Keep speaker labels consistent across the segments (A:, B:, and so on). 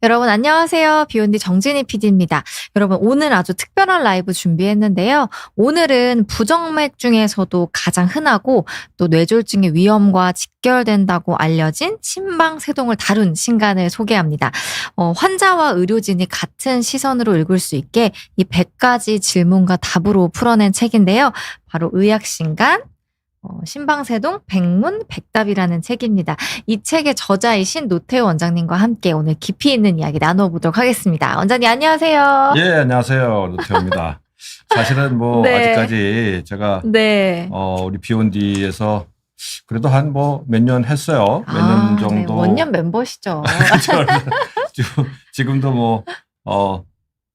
A: 여러분 안녕하세요. 비욘디 정진희 PD입니다. 여러분 오늘 아주 특별한 라이브 준비했는데요. 오늘은 부정맥 중에서도 가장 흔하고 또 뇌졸중의 위험과 직결된다고 알려진 심방세동을 다룬 신간을 소개합니다. 환자와 의료진이 같은 시선으로 읽을 수 있게 이 100가지 질문과 답으로 풀어낸 책인데요. 바로 의학신간 신방세동 백문백답이라는 책입니다. 이 책의 저자이신 노태우 원장님과 함께 오늘 깊이 있는 이야기 나눠보도록 하겠습니다. 원장님 안녕하세요.
B: 예, 안녕하세요. 노태우입니다. 사실은
A: 네.
B: 아직까지 제가
A: 네.
B: 우리 비욘디에서 그래도 한 몇 년 했어요. 몇 년 정도.
A: 네, 원년 멤버시죠.
B: 지금도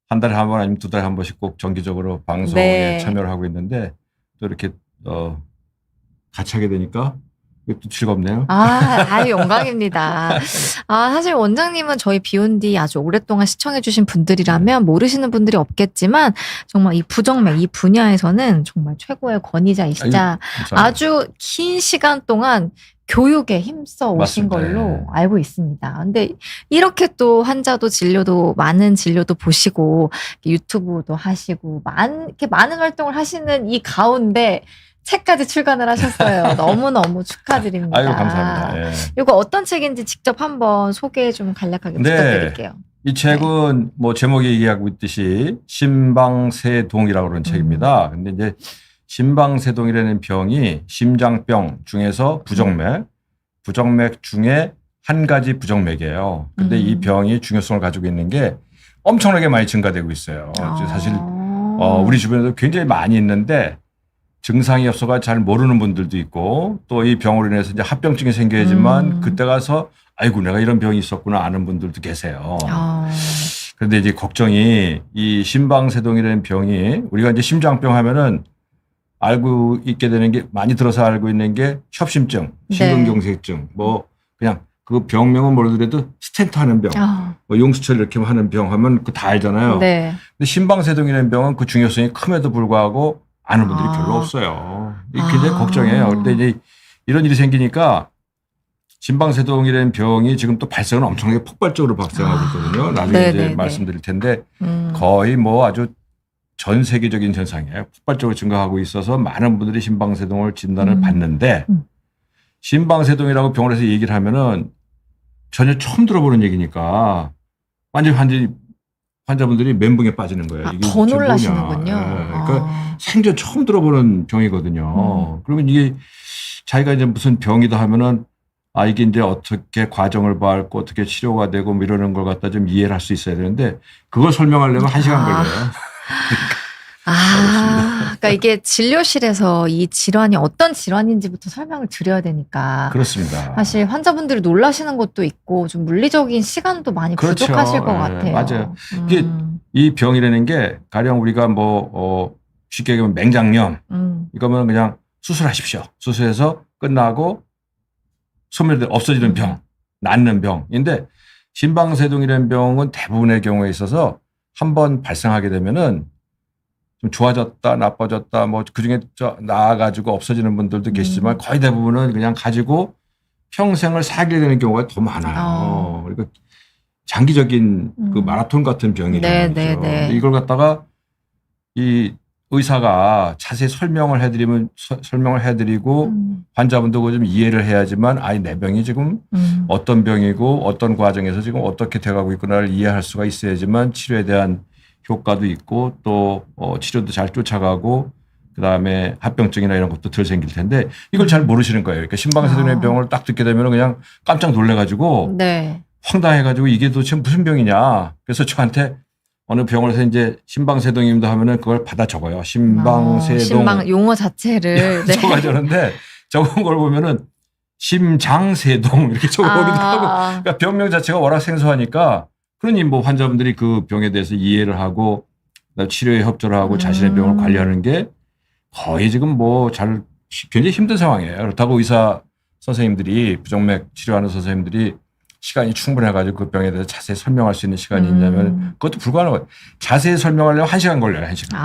B: 한 달에 한 번 아니면 두 달에 한 번씩 꼭 정기적으로 방송에
A: 네.
B: 참여를 하고 있는데 또 이렇게 같이 하게 되니까 또 즐겁네요.
A: 아유, 영광입니다. 사실 원장님은 저희 비욘디 아주 오랫동안 시청해주신 분들이라면 모르시는 분들이 없겠지만 정말 이 부정맥, 이 분야에서는 정말 최고의 권위자이시자 아주 긴 시간 동안 교육에 힘써 오신
B: 맞습니다.
A: 걸로 알고 있습니다. 근데 이렇게 또 환자도 진료도 많은 진료도 보시고 유튜브도 하시고 이렇게 많은 활동을 하시는 이 가운데 책까지 출간을 하셨어요. 너무너무 축하드립니다.
B: 아유, 감사합니다. 예.
A: 이거 어떤 책인지 직접 한번 소개 좀 간략하게
B: 네.
A: 부탁드릴게요.
B: 이 책은 제목에 얘기하고 있듯이 심방세동이라고 그러는 책입니다. 근데 이제 심방세동이라는 병이 심장병 중에서 부정맥 중에 한 가지 부정맥이에요. 근데 이 병이 중요성을 가지고 있는 게 엄청나게 많이 증가되고 있어요. 사실 우리 주변에도 굉장히 많이 있는데 증상이 없어가 잘 모르는 분들도 있고 또 이 병으로 인해서 이제 합병증이 생겨야지만 그때 가서 아이고 내가 이런 병이 있었구나 아는 분들도 계세요. 그런데 이제 걱정이 이 심방세동이라는 병이 우리가 이제 심장병 하면은 알고 있게 되는 게 많이 들어서 알고 있는 게 협심증, 심근경색증 그냥 그 병명은 모르더라도 스텐트 하는 병, 용수철 이렇게 하는 병 하면 그 다 알잖아요.
A: 네.
B: 근데 심방세동이라는 병은 그 중요성이 큼에도 불구하고 아는 분들이 별로 없어요. 굉장히 걱정해요. 그런데 이제 이런 일이 생기니까 심방세동이라는 병이 지금 또 발생은 엄청나게 폭발적으로 발생하고 있거든요. 나중에 이제 말씀드릴 텐데 거의 아주 전 세계적인 현상이에요. 폭발적으로 증가하고 있어서 많은 분들이 심방세동을 진단을 받는데 심방세동이라고 병원에서 얘기를 하면은 전혀 처음 들어보는 얘기니까 완전히 환자분들이 멘붕에 빠지는 거예요. 이게
A: 더 놀라시는군요.
B: 그러니까 생전 처음 들어보는 병이거든요. 그러면 이게 자기가 이제 무슨 병이다 하면은 이게 이제 어떻게 과정을 밟고 어떻게 치료가 되고 이러는 걸 갖다 좀 이해를 할 수 있어야 되는데 그걸 설명하려면 1시간 걸려요.
A: 그러니까 이게 진료실에서 이 질환이 어떤 질환인지부터 설명을 드려야 되니까.
B: 그렇습니다.
A: 사실 환자분들이 놀라시는 것도 있고 좀 물리적인 시간도 많이 부족하실 것 같아요.
B: 맞아요. 이게 이 병이라는 게 가령 우리가 쉽게 얘기하면 맹장염 이거면 그냥 수술하십시오. 수술해서 끝나고 소멸돼 없어지는 병, 낫는 병인데 심방세동이라는 병은 대부분의 경우에 있어서 한번 발생하게 되면은 좀 좋아졌다, 나빠졌다, 그중에 나아가지고 없어지는 분들도 계시지만 거의 대부분은 그냥 가지고 평생을 살게 되는 경우가 더 많아요. 그러니까 장기적인 그 마라톤 같은 병이라는 거죠. 이걸 갖다가 이 의사가 자세히 설명을 해드리고 환자분도 그거 좀 이해를 해야지만 내 병이 지금 어떤 병이고 어떤 과정에서 지금 어떻게 돼가고 있구나를 이해할 수가 있어야지만 치료에 대한 효과도 있고 또 치료도 잘 쫓아가고 그다음에 합병증이나 이런 것도 덜 생길 텐데 이걸 잘 모르시는 거예요. 그러니까 심방세동의 병을 딱 듣게 되면 그냥 깜짝 놀래가지고 황당해가지고 이게 도대체 무슨 병이냐. 그래서 저한테 어느 병원에서 이제 심방세동입니다 하면은 그걸 받아 적어요. 심방
A: 용어 자체를
B: 적어주는데 적은 걸 보면은 심장세동 이렇게 적어보기도 하고 그러니까 병명 자체가 워낙 생소하니까 그러니 환자분들이 그 병에 대해서 이해를 하고 치료에 협조를 하고 자신의 병을 관리하는 게 거의 지금 굉장히 힘든 상황이에요. 그렇다고 의사 선생님들이 부정맥 치료하는 선생님들이 시간이 충분해가지고 그 병에 대해서 자세히 설명할 수 있는 시간이 있냐면 그것도 불가능해요. 자세히 설명하려면 1시간 걸려요. 1시간.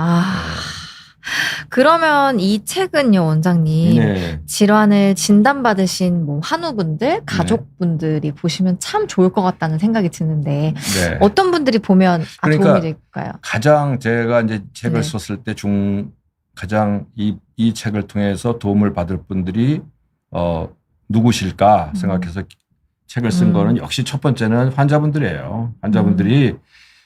A: 그러면 이 책은요, 원장님.
B: 네.
A: 질환을 진단받으신 뭐 환우분들, 가족분들이 보시면 참 좋을 것 같다는 생각이 드는데
B: 네.
A: 어떤 분들이 보면
B: 그러니까
A: 도움이 될까요?
B: 가장 제가 이제 책을
A: 네.
B: 썼을 때 가장 이 책을 통해서 도움을 받을 분들이 누구실까 생각해서 책을 쓴 거는 역시 첫 번째는 환자분들이에요. 환자분들이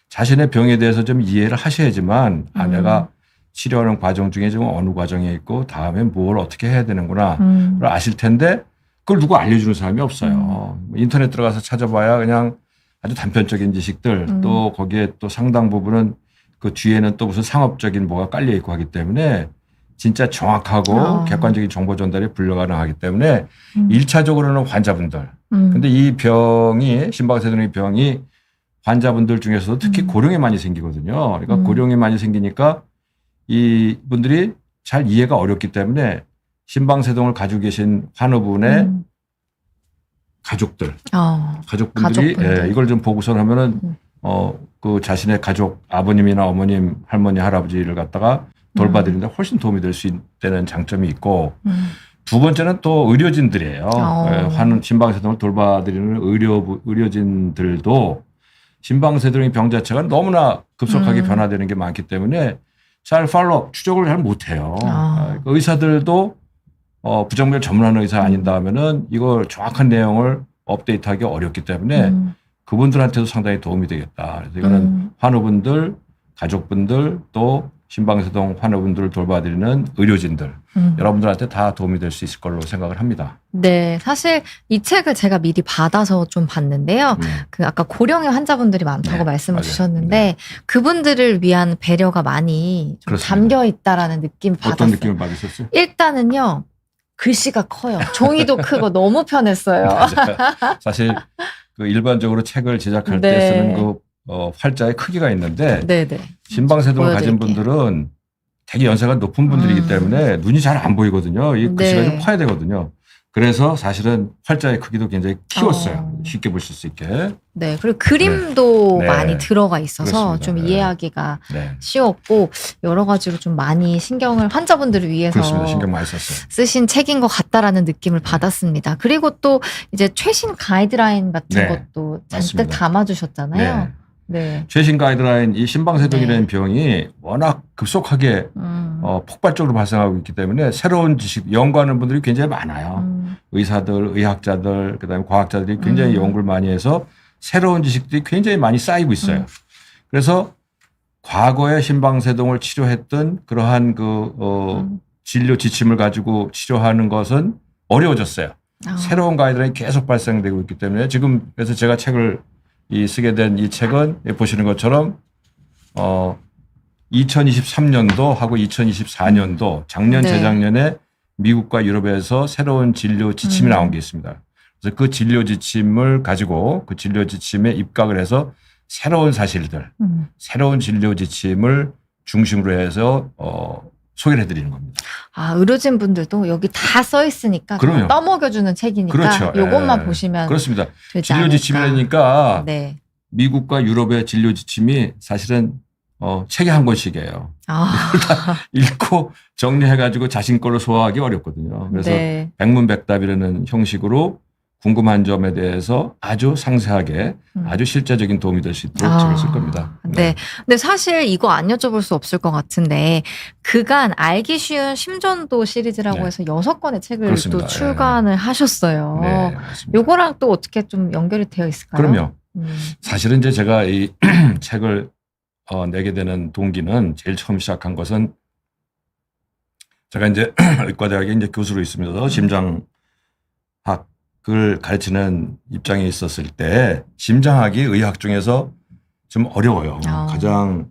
B: 자신의 병에 대해서 좀 이해를 하셔야지만 내가 치료하는 과정 중에 좀 어느 과정에 있고 다음에 뭘 어떻게 해야 되는구나를 아실 텐데 그걸 누구 알려주는 사람이 없어요. 인터넷 들어가서 찾아봐야 그냥 아주 단편적인 지식들 또 거기에 또 상당 부분은 그 뒤에는 또 무슨 상업적인 뭐가 깔려 있고 하기 때문에 진짜 정확하고 객관적인 정보 전달이 불가능하기 때문에 1차적으로는 환자분들. 근데 이 병이 심박세동의 병이 환자분들 중에서도 특히 고령에 많이 생기거든요. 그러니까 고령에 많이 생기니까 이 분들이 잘 이해가 어렵기 때문에 심방세동을 가지고 계신 환우분의 가족들, 가족분들이 예, 이걸 좀 보고선 하면은 그 자신의 가족 아버님이나 어머님, 할머니, 할아버지를 갖다가 돌봐드리는데 훨씬 도움이 될 수 있다는 장점이 있고 두 번째는 또 의료진들이에요. 예, 심방세동을 돌봐드리는 의료진들도 심방세동의 병 자체가 너무나 급속하게 변화되는 게 많기 때문에 잘 팔로우, 추적을 잘 못해요. 의사들도 부정맥 전문하는 의사 아닌다 하면은 이걸 정확한 내용을 업데이트하기 어렵기 때문에 그분들한테도 상당히 도움이 되겠다. 그래서 이거는 환우분들, 가족분들 또 심방세동 환우분들을 돌봐드리는 의료진들 여러분들한테 다 도움이 될 수 있을 걸로 생각을 합니다.
A: 네, 사실 이 책을 제가 미리 받아서 좀 봤는데요. 그 아까 고령의 환자분들이 많다고 말씀을 주셨는데 그분들을 위한 배려가 많이 좀 담겨 있다라는 느낌을 받았어요.
B: 어떤 느낌을 받으셨어요?
A: 일단은요. 글씨가 커요. 종이도 크고 너무 편했어요.
B: 사실 그 일반적으로 책을 제작할 때 쓰는 그 활자의 크기가 있는데 심방세동을 가진 분들은 되게 연세가 높은 분들이기 때문에 눈이 잘 안 보이거든요. 이 글씨가 좀 커야 되거든요. 그래서 사실은 활자의 크기도 굉장히 키웠어요. 쉽게 보실 수 있게.
A: 네. 그리고 그림도 많이 들어가 있어서
B: 그렇습니다.
A: 좀 이해하기가 쉬웠고 여러 가지로 좀 많이 환자분들을 위해서
B: 그렇습니다. 신경 많이 썼어요.
A: 쓰신 책인 것 같다라는 느낌을 받았습니다. 그리고 또 이제 최신 가이드라인 같은 것도 잔뜩
B: 맞습니다.
A: 담아주셨잖아요. 네.
B: 최신 가이드라인 이 심방세동이라는 병이 워낙 급속하게 폭발적으로 발생하고 있기 때문에 새로운 지식 연구하는 분들이 굉장히 많아요. 의사들, 의학자들, 그다음에 과학자들이 굉장히 연구를 많이 해서 새로운 지식들이 굉장히 많이 쌓이고 있어요. 그래서 과거에 심방세동을 치료했던 그러한 진료 지침을 가지고 치료하는 것은 어려워졌어요. 새로운 가이드라인이 계속 발생되고 있기 때문에 지금 그래서 제가 책을 쓰게 된 이 책은 보시는 것처럼 2023년도하고 2024년도 작년 재작년에 미국과 유럽에서 새로운 진료 지침이 나온 게 있습니다. 그래서 그 진료 지침을 가지고 그 진료 지침에 입각을 해서 새로운 사실들, 새로운 진료 지침을 중심으로 해서 소개를 해드리는 겁니다.
A: 의료진 분들도 여기 다 써 있으니까 떠먹여주는 책이니까
B: 그렇죠.
A: 이것만 보시면
B: 그렇습니다.
A: 되지
B: 진료
A: 않을까.
B: 지침이라니까 미국과 유럽의 진료 지침이 사실은 책에 한 권씩이에요. 이걸 다 읽고 정리해가지고 자신 걸로 소화하기 어렵거든요. 그래서 백문백답이라는 형식으로 궁금한 점에 대해서 아주 상세하게 아주 실제적인 도움이 될 수 있도록 책을 쓸 겁니다.
A: 네. 근데 사실 이거 안 여쭤볼 수 없을 것 같은데 그간 알기 쉬운 심전도 시리즈라고 해서 6권의 책을
B: 그렇습니다.
A: 또 출간을 하셨어요.
B: 네, 맞습니다.
A: 요거랑 또 어떻게 좀 연결이 되어 있을까요?
B: 그럼요. 사실은 이제 제가 이 책을 내게 되는 동기는 제일 처음 시작한 것은 제가 이제 의과대학에 이제 교수로 있으면서 심장학을 가르치는 입장에 있었을 때 심장학이 의학 중에서 좀 어려워요. 가장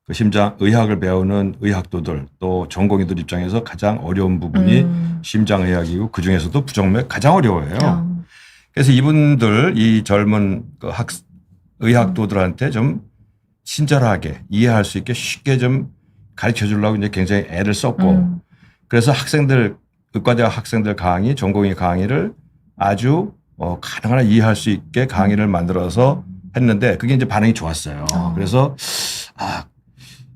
B: 그 심장의학을 배우는 의학도들 또 전공의들 입장에서 가장 어려운 부분이 심장의학이고 그중에서도 부정맥 가장 어려워요. 그래서 이분들 이 젊은 그 의학도들한테 좀 친절하게 이해할 수 있게 쉽게 좀 가르쳐 주려고 이제 굉장히 애를 썼고 그래서 의과대학 학생들 강의, 전공의 강의를 아주 가능한 한 이해할 수 있게 강의를 만들어서 했는데 그게 이제 반응이 좋았어요. 그래서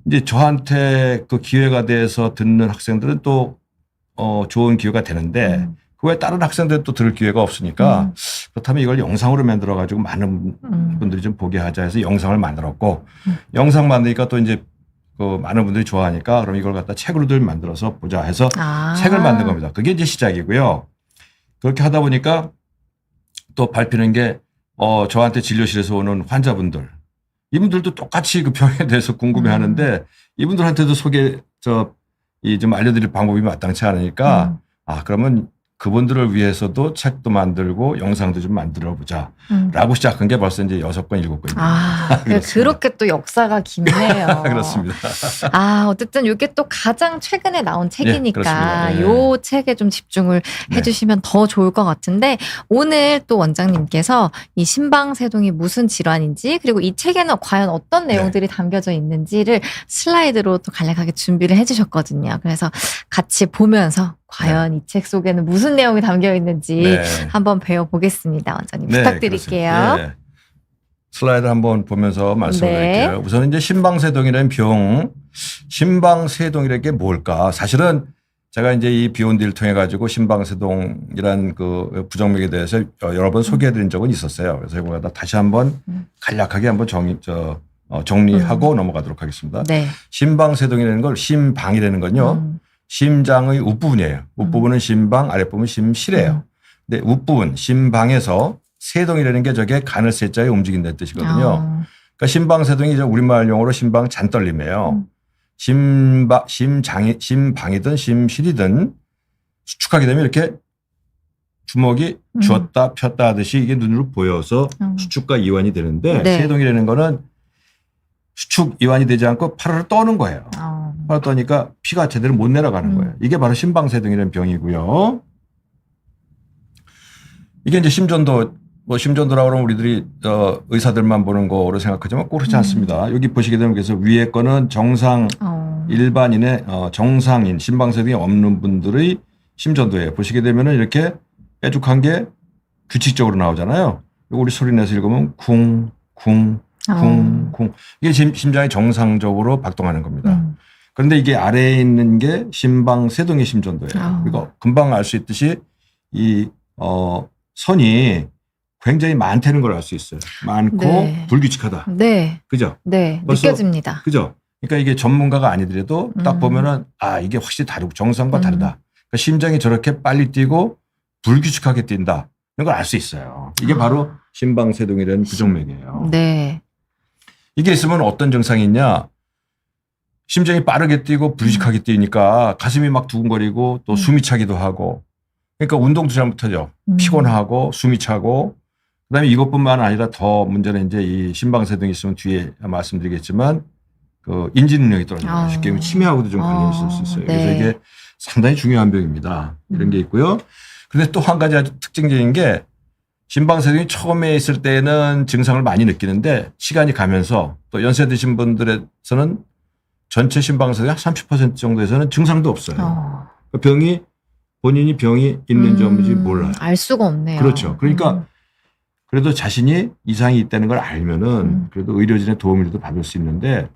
B: 이제 저한테 그 기회가 돼서 듣는 학생들은 또 좋은 기회가 되는데 그 외에 다른 학생들 또 들을 기회가 없으니까 그렇다면 이걸 영상으로 만들어 가지고 많은 분들이 좀 보게 하자 해서 영상을 만들었고 영상 만드니까 또 이제 그 많은 분들이 좋아하니까 그럼 이걸 갖다 책으로들 만들어서 보자 해서 책을 만든 겁니다. 그게 이제 시작이고요. 그렇게 하다 보니까 또 밟히는 게 저한테 진료실에서 오는 환자분들 이분들도 똑같이 그 병에 대해서 궁금해하는데 이분들한테도 좀 알려드릴 방법이 마땅치 않으니까 그러면 그분들을 위해서도 책도 만들고 영상도 좀 만들어 보자 라고 시작한 게 벌써 이제 6권, 7권입니다.
A: 그렇게 또 역사가 깊네요.
B: 그렇습니다.
A: 어쨌든 이게 또 가장 최근에 나온 책이니까
B: 네,
A: 요 책에 좀 집중을 해주시면 더 좋을 것 같은데 오늘 또 원장님께서 이 심방세동이 무슨 질환인지 그리고 이 책에는 과연 어떤 내용들이 담겨져 있는지를 슬라이드로 또 간략하게 준비를 해주셨거든요. 그래서 같이 보면서 과연 이 책 속에는 무슨 내용이 담겨 있는지 한번 배워보겠습니다. 원장님 부탁드릴게요.
B: 슬라이드 한번 보면서 말씀을 드릴게요. 우선 이제 심방세동이라는 병, 심방세동이라는 게 뭘까? 사실은 제가 이제 이 비욘디를 통해 가지고 심방세동이란 그 부정맥에 대해서 여러 번 소개해 드린 적은 있었어요. 그래서 이거 다시 한번 간략하게 한번 정리하고 넘어가도록 하겠습니다. 심방세동이라는 걸 심방이라는 건요. 심장의 윗부분이에요. 윗부분은 심방, 아랫부분은 심실이에요. 근데 윗부분, 심방에서 세동이라는 게 저게 간을 세자에 움직인다는 뜻이거든요. 그러니까 심방세동이 이제 우리말 용어로 심방 잔떨림이에요. 심방이든 심실이든 수축하게 되면 이렇게 주먹이 쥐었다 폈다 하듯이 이게 눈으로 보여서 수축과 이완이 되는데 세동이라는 거는 수축 이완이 되지 않고 팔을 떠는 거예요. 팔을 떠니까 피가 제대로 못 내려가는 거예요. 이게 바로 심방세동이라는 병이고요. 이게 이제 심전도 심전도라고 그러면 우리들이 의사들만 보는 거로 생각하지만 그렇지 않습니다. 여기 보시게 되면 그래서 위에 거는 정상 일반인의 정상인 심방세동이 없는 분들의 심전도예요. 보시게 되면은 이렇게 뾰족한 게 규칙적으로 나오잖아요. 이거 우리 소리 내서 읽으면 쿵, 쿵, 쿵, 쿵. 이게 심장이 정상적으로 박동하는 겁니다. 그런데 이게 아래에 있는 게 심방세동의 심전도예요. 이거 금방 알 수 있듯이 이 선이 굉장히 많다는 걸 알 수 있어요. 많고 불규칙하다. 그죠?
A: 느껴집니다.
B: 그죠? 그러니까 이게 전문가가 아니더라도 딱 보면은 이게 확실히 다르고 정상과 다르다. 그러니까 심장이 저렇게 빨리 뛰고 불규칙하게 뛴다. 이런 걸 알 수 있어요. 이게 바로 심방세동이라는 부정맥이에요. 이게 있으면 어떤 증상이 있냐? 심장이 빠르게 뛰고 불규칙하게 뛰니까 가슴이 막 두근거리고 또 숨이 차기도 하고 그러니까 운동도 잘못하죠. 피곤하고 숨이 차고 그다음에 이것뿐만 아니라 더 문제는 이제 이 심방세동이 있으면 뒤에 말씀드리겠지만 그 인지 능력이 떨어져요. 쉽게 얘기하면 치매하고도 좀 관련이 있을 수 있어요. 그래서 이게 상당히 중요한 병입니다. 이런 게 있고요. 그런데 또 한 가지 아주 특징적인 게 심방세동이 처음에 있을 때는 증상을 많이 느끼는데 시간이 가면서 또 연세 드신 분들에서는 전체 심방세동의 한 30% 정도에서는 증상도 없어요. 병이 본인이 병이 있는지 없는지 몰라요.
A: 알 수가 없네요.
B: 그렇죠. 그러니까 그래도 자신이 이상이 있다는 걸 알면은 그래도 의료진의 도움이라도 받을 수 있는데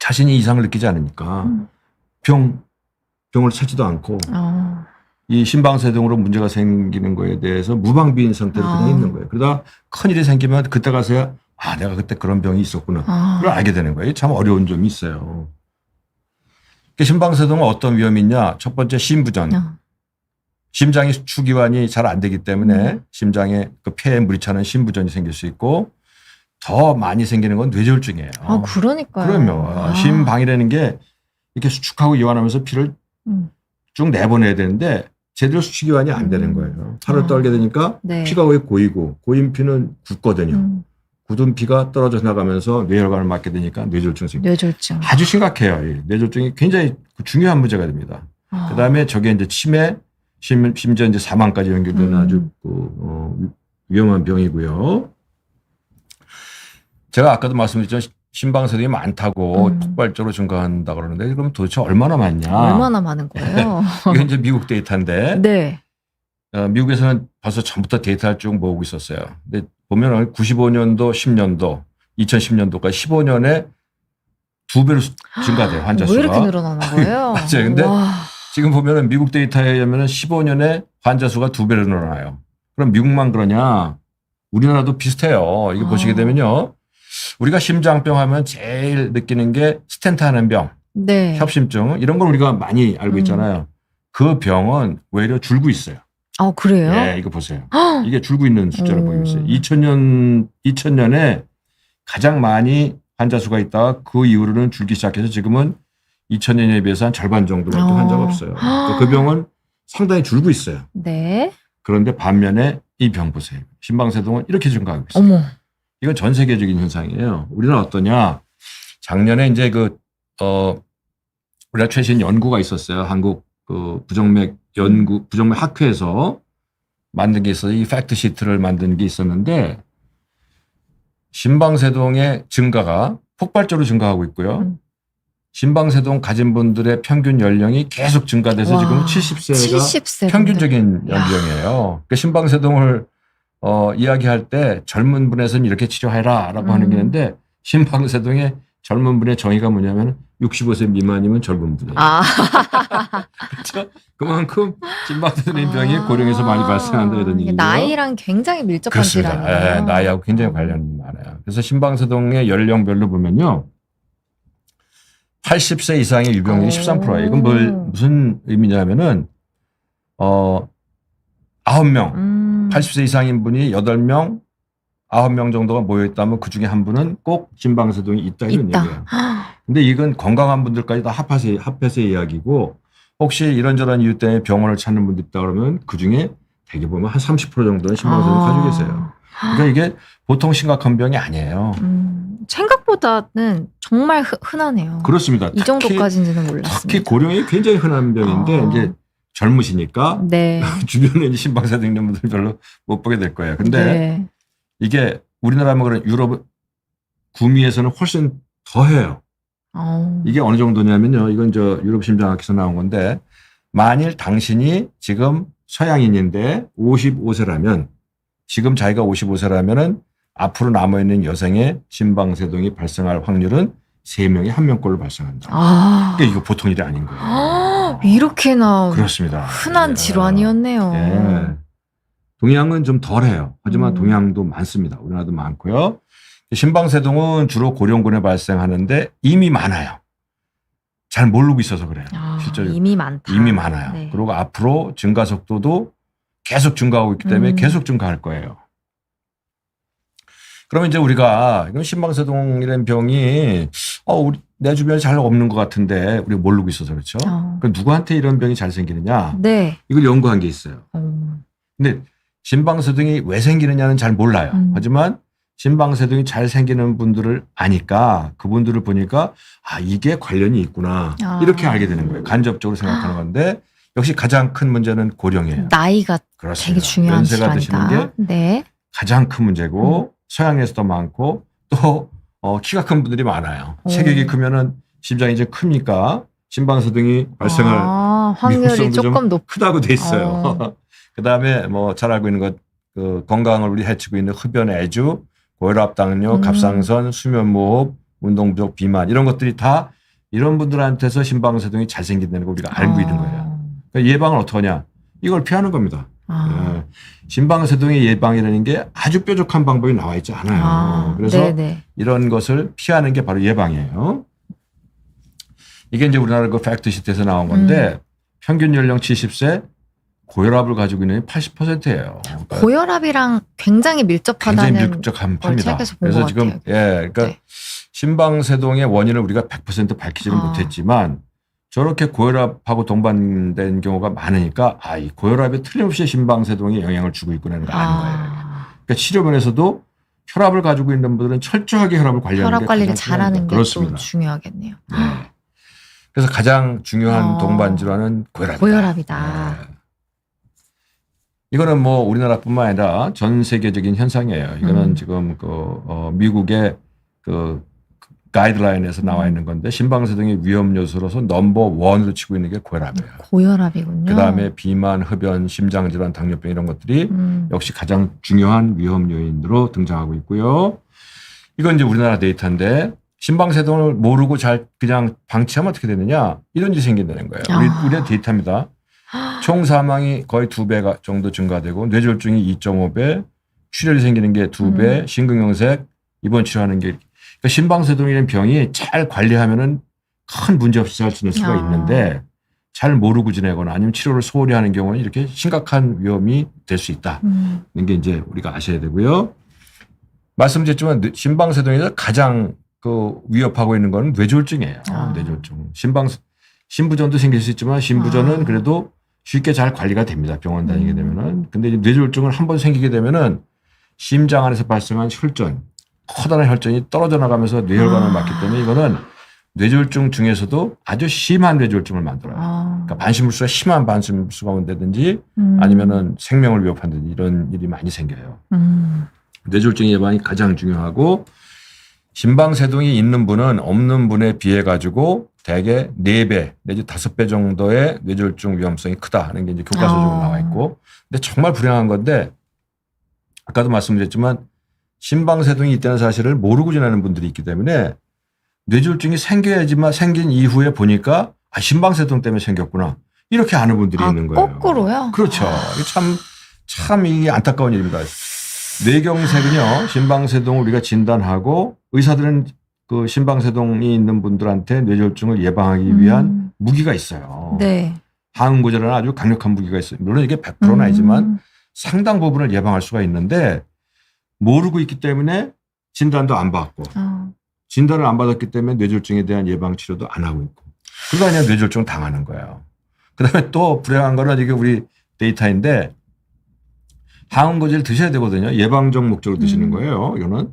B: 자신이 이상을 느끼지 않으니까 병을 찾지도 않고 이 심방세동으로 문제가 생기는 거에 대해서 무방비인 상태로 그냥 있는 거예요. 그러다 큰일이 생기면 그때 가서야 내가 그때 그런 병이 있었구나. 그걸 알게 되는 거예요. 참 어려운 점이 있어요. 심방세동은 어떤 위험이 있냐? 첫 번째 심부전. 심장의 수축이완이 잘 안 되기 때문에 심장에 그 폐에 물이 차는 심부전이 생길 수 있고 더 많이 생기는 건 뇌졸중이에요.
A: 그러니까요.
B: 그럼요. 심방이라는 게 이렇게 수축하고 이완하면서 피를 쭉 내보내야 되는데 제대로 수축 이완이 안 되는 거예요. 팔을 떨게 되니까 피가 왜 고이고 고인 피는 굳거든요. 굳은 피가 떨어져 나가면서 뇌혈관을 막게 되니까 뇌졸중이 생겨요.
A: 뇌졸중.
B: 아주 심각해요. 이 뇌졸중이 굉장히 중요한 문제가 됩니다. 그다음에 저게 이제 치매, 심지어 이제 사망까지 연결되는 아주 위험한 병이고요. 제가 아까도 말씀드렸지만 심방세동이 많다고 폭발적으로 증가한다 그러는데 그럼 도대체 얼마나 많냐?
A: 얼마나 많은 거예요?
B: 이게 이제 미국 데이터인데 미국에서는 벌써 전부터 데이터를 쭉 모으고 있었어요. 근데 보면 95년도, 10년도, 2010년도까지 15년에 2배로 증가돼요. 환자 수가.
A: 왜 이렇게 늘어나는 거예요?
B: 맞아요. 근데
A: 와.
B: 지금 보면은 미국 데이터에 의하면 15년에 환자 수가 2배로 늘어나요. 그럼 미국만 그러냐? 우리나라도 비슷해요. 이거 보시게 되면요. 우리가 심장병 하면 제일 느끼는 게 스텐트 하는 병,
A: 네.
B: 협심증 이런 걸 우리가 많이 알고 있잖아요. 그 병은 오히려 줄고 있어요.
A: 그래요?
B: 네, 이거 보세요. 이게 줄고 있는 숫자를 보이고 있어요. 2000년에 가장 많이 환자 수가 있다가 그 이후로는 줄기 시작해서 지금은 2000년에 비해서 한 절반 정도밖에 환자가 없어요. 그러니까 그 병은 상당히 줄고 있어요.
A: 네.
B: 그런데 반면에 이 병 보세요. 심방세동은 이렇게 증가하고 있어요.
A: 어머.
B: 이건 전 세계적인 현상이에요. 우리는 어떠냐? 작년에 이제 우리가 최신 연구가 있었어요. 한국 부정맥 학회에서 만든 게 있어요. 이 팩트 시트를 만든 게 있었는데 심방세동의 증가가 폭발적으로 증가하고 있고요. 심방세동 가진 분들의 평균 연령이 계속 증가돼서 지금 70세가
A: 70세
B: 평균적인 연령이에요. 그러니까 심방세동을 이야기할 때 젊은 분에서는 이렇게 치료해라라고 하는 게 있는데 심방세동의 젊은 분의 정의가 뭐냐면 65세 미만이면 젊은 분이에요. 그렇죠? 그만큼 심방세동의 병이 고령에서 많이 발생한다 이런 얘기죠.
A: 나이랑 굉장히 밀접한 질환이에요.
B: 네, 나이하고 굉장히 관련이 많아요. 그래서 심방세동의 연령별로 보면요. 80세 이상의 유병률이 13%예요. 이건 무슨 의미냐면은 9명 80세 이상인 분이 8명 9명 정도가 모여있다면 그중에 한 분은 꼭 심방세동이 있다 이런 얘기예요. 근데 이건 건강한 분들까지 다 합해서 이야기고 혹시 이런저런 이유 때문에 병원을 찾는 분들 있다 그러면 그중에 대개 보면 한 30% 정도는 심방세동을 가지고 계세요. 그러니까 이게 보통 심각한 병이 아니에요.
A: 생각보다는 정말 흔하네요.
B: 그렇습니다.
A: 이 정도까지는 몰랐습니다.
B: 특히 고령이 굉장히 흔한 병인데 이제 젊으시니까
A: 네.
B: 주변에 이제 심방세동 있는 분들 별로 못 보게 될 거예요. 근데
A: 네.
B: 이게 우리나라면 그런 유럽 구미에서는 훨씬 더해요. 이게 어느 정도냐면요. 이건 유럽 심장학회에서 나온 건데 만일 당신이 지금 서양인인데 55세라면 지금 자기가 55세라면은 앞으로 남아있는 여성의 심방세동이 발생할 확률은 3명에 1명꼴로 발생한다. 그러니까 이거 보통 일이 아닌 거예요.
A: 이렇게나
B: 그렇습니다.
A: 흔한 질환이었네요.
B: 예. 동양은 좀 덜해요. 하지만 동양도 많습니다. 우리나라도 많고요. 심방세동은 주로 고령군에 발생하는데 이미 많아요. 잘 모르고 있어서 그래요. 실제로
A: 이미 많다.
B: 이미 많아요.
A: 네.
B: 그리고 앞으로 증가 속도도 계속 증가하고 있기 때문에 계속 증가할 거예요. 그러면 이제 우리가 이건 심방세동이라는 병이 내 주변에 잘 없는 것 같은데 우리가 모르고 있어서 그렇죠. 그럼 누구한테 이런 병이 잘 생기느냐?
A: 네.
B: 이걸 연구한 게 있어요. 근데 심방세동이 왜 생기느냐는 잘 몰라요. 하지만 심방세동이 잘 생기는 분들을 아니까 그분들을 보니까 이게 관련이 있구나 이렇게 알게 되는 거예요. 간접적으로 생각하는 건데 역시 가장 큰 문제는 고령이에요.
A: 나이가
B: 그렇습니다.
A: 되게 중요한
B: 연세가
A: 질환이다.
B: 드시는 게
A: 네.
B: 가장 큰 문제고 서양에서도 많고 또 키가 큰 분들이 많아요. 체격이 크면은 심장이 이제 크니까 심방세동이 발생할
A: 확률이 조금
B: 크다고 돼 있어요. 그다음에 잘 알고 있는 것 건강을 우리 해치고 있는 흡연 애주, 고혈압, 당뇨, 갑상선, 수면무호흡, 운동부족, 비만 이런 것들이 다 이런 분들한테서 심방세동이 잘 생긴다는 걸 우리가 알고 있는 거예요. 그러니까 예방을 어떻게 하냐? 이걸 피하는 겁니다. 예. 심방세동의 예방이라는 게 아주 뾰족한 방법이 나와 있지 않아요. 그래서
A: 네네.
B: 이런 것을 피하는 게 바로 예방이에요. 이게 이제 우리나라 그 팩트 시트에서 나온 건데 평균 연령 70세 고혈압을 가지고 있는 80%예요. 그러니까
A: 고혈압이랑 굉장히 밀접하다는
B: 굉장히 밀접한 겁니다.
A: 책에서 본
B: 그래서
A: 것
B: 지금
A: 같아요.
B: 그러니까
A: 네.
B: 심방세동의 원인을 우리가 100% 밝히지는 못했지만 저렇게 고혈압하고 동반된 경우가 많으니까 이 고혈압이 틀림없이 심방세동에 영향을 주고 있구나는 걸 아는 거예요. 그러니까 치료변에서도 혈압을 가지고 있는 분들은 철저하게 혈압을 관리하는 게
A: 혈압 관리를
B: 가장
A: 잘하는 게
B: 그렇습니다.
A: 또 중요하겠네요.
B: 네. 그래서 가장 중요한 동반 질환은 고혈압이다.
A: 고혈압이다.
B: 네. 이거는 우리나라뿐만 아니라 전 세계적인 현상이에요. 이거는 지금 미국의 가이드라인에서 나와 있는 건데 심방세동의 위험 요소로서 넘버 1으로 치고 있는 게 고혈압이에요.
A: 고혈압이군요.
B: 그다음에 비만, 흡연, 심장질환, 당뇨병 이런 것들이 역시 가장 중요한 위험 요인으로 등장하고 있고요. 이건 이제 우리나라 데이터인데 심방세동을 모르고 잘 그냥 방치하면 어떻게 되느냐 이런 일이 생긴다는 거예요. 우리의 데이터입니다. 총 사망이 거의 2배 정도 증가되고 뇌졸중이 2.5배, 출혈이 생기는 게 2배, 심근경색, 입원 치료하는 게 그러니까 심방세동이라는 병이 잘 관리하면은 큰 문제 없이 잘 지낼 수가 있는데 잘 모르고 지내거나 아니면 치료를 소홀히 하는 경우는 이렇게 심각한 위험이 될 수 있다. 이런 게 이제 우리가 아셔야 되고요. 말씀드렸지만 심방세동에서 가장 그 위협하고 있는 거는 뇌졸중이에요. 뇌졸중. 심부전도 생길 수 있지만 심부전은 그래도 쉽게 잘 관리가 됩니다. 병원 다니게 되면은. 근데 이제 뇌졸중을 한번 생기게 되면은 심장 안에서 발생한 혈전, 커다란 혈전이 떨어져 나가면서 뇌혈관을 막기 때문에 이거는 뇌졸중 중에서도 아주 심한 뇌졸중을 만들어요. 그러니까 반신불수가 심한 반신불수가 온다든지 아니면은 생명을 위협한다든지 이런 일이 많이 생겨요. 뇌졸중 예방이 가장 중요하고 심방세동이 있는 분은 없는 분에 비해 가지고 대개 4배 내지 5배 정도의 뇌졸중 위험성이 크다 하는 게 이제 교과서적으로 나와 있고 근데 정말 불행한 건데 아까도 말씀드렸지만 심방세동이 있다는 사실을 모르고 지내는 분들이 있기 때문에 뇌졸중이 생겨야지만 생긴 이후에 보니까 심방세동 때문에 생겼구나 이렇게 아는 분들이 있는 거예요.
A: 거꾸로요?
B: 그렇죠. 참 이게 안타까운 일입니다. 뇌경색은요, 심방세동을 우리가 진단하고 의사들은 그 심방세동이 있는 분들한테 뇌졸중을 예방하기 위한 무기가 있어요.
A: 네.
B: 항응고제라는 아주 강력한 무기가 있어요. 물론 이게 100%는 아니지만 상당 부분을 예방할 수가 있는데 모르고 있기 때문에 진단도 안 받고 진단을 안 받았기 때문에 뇌졸중에 대한 예방 치료도 안 하고 있고 그러다 그냥 뇌졸중 당하는 거예요. 그다음에 또 불행한 거는 이게 우리 데이터인데 항응고제를 드셔야 되거든요. 예방적 목적으로 드시는 거예요. 이거는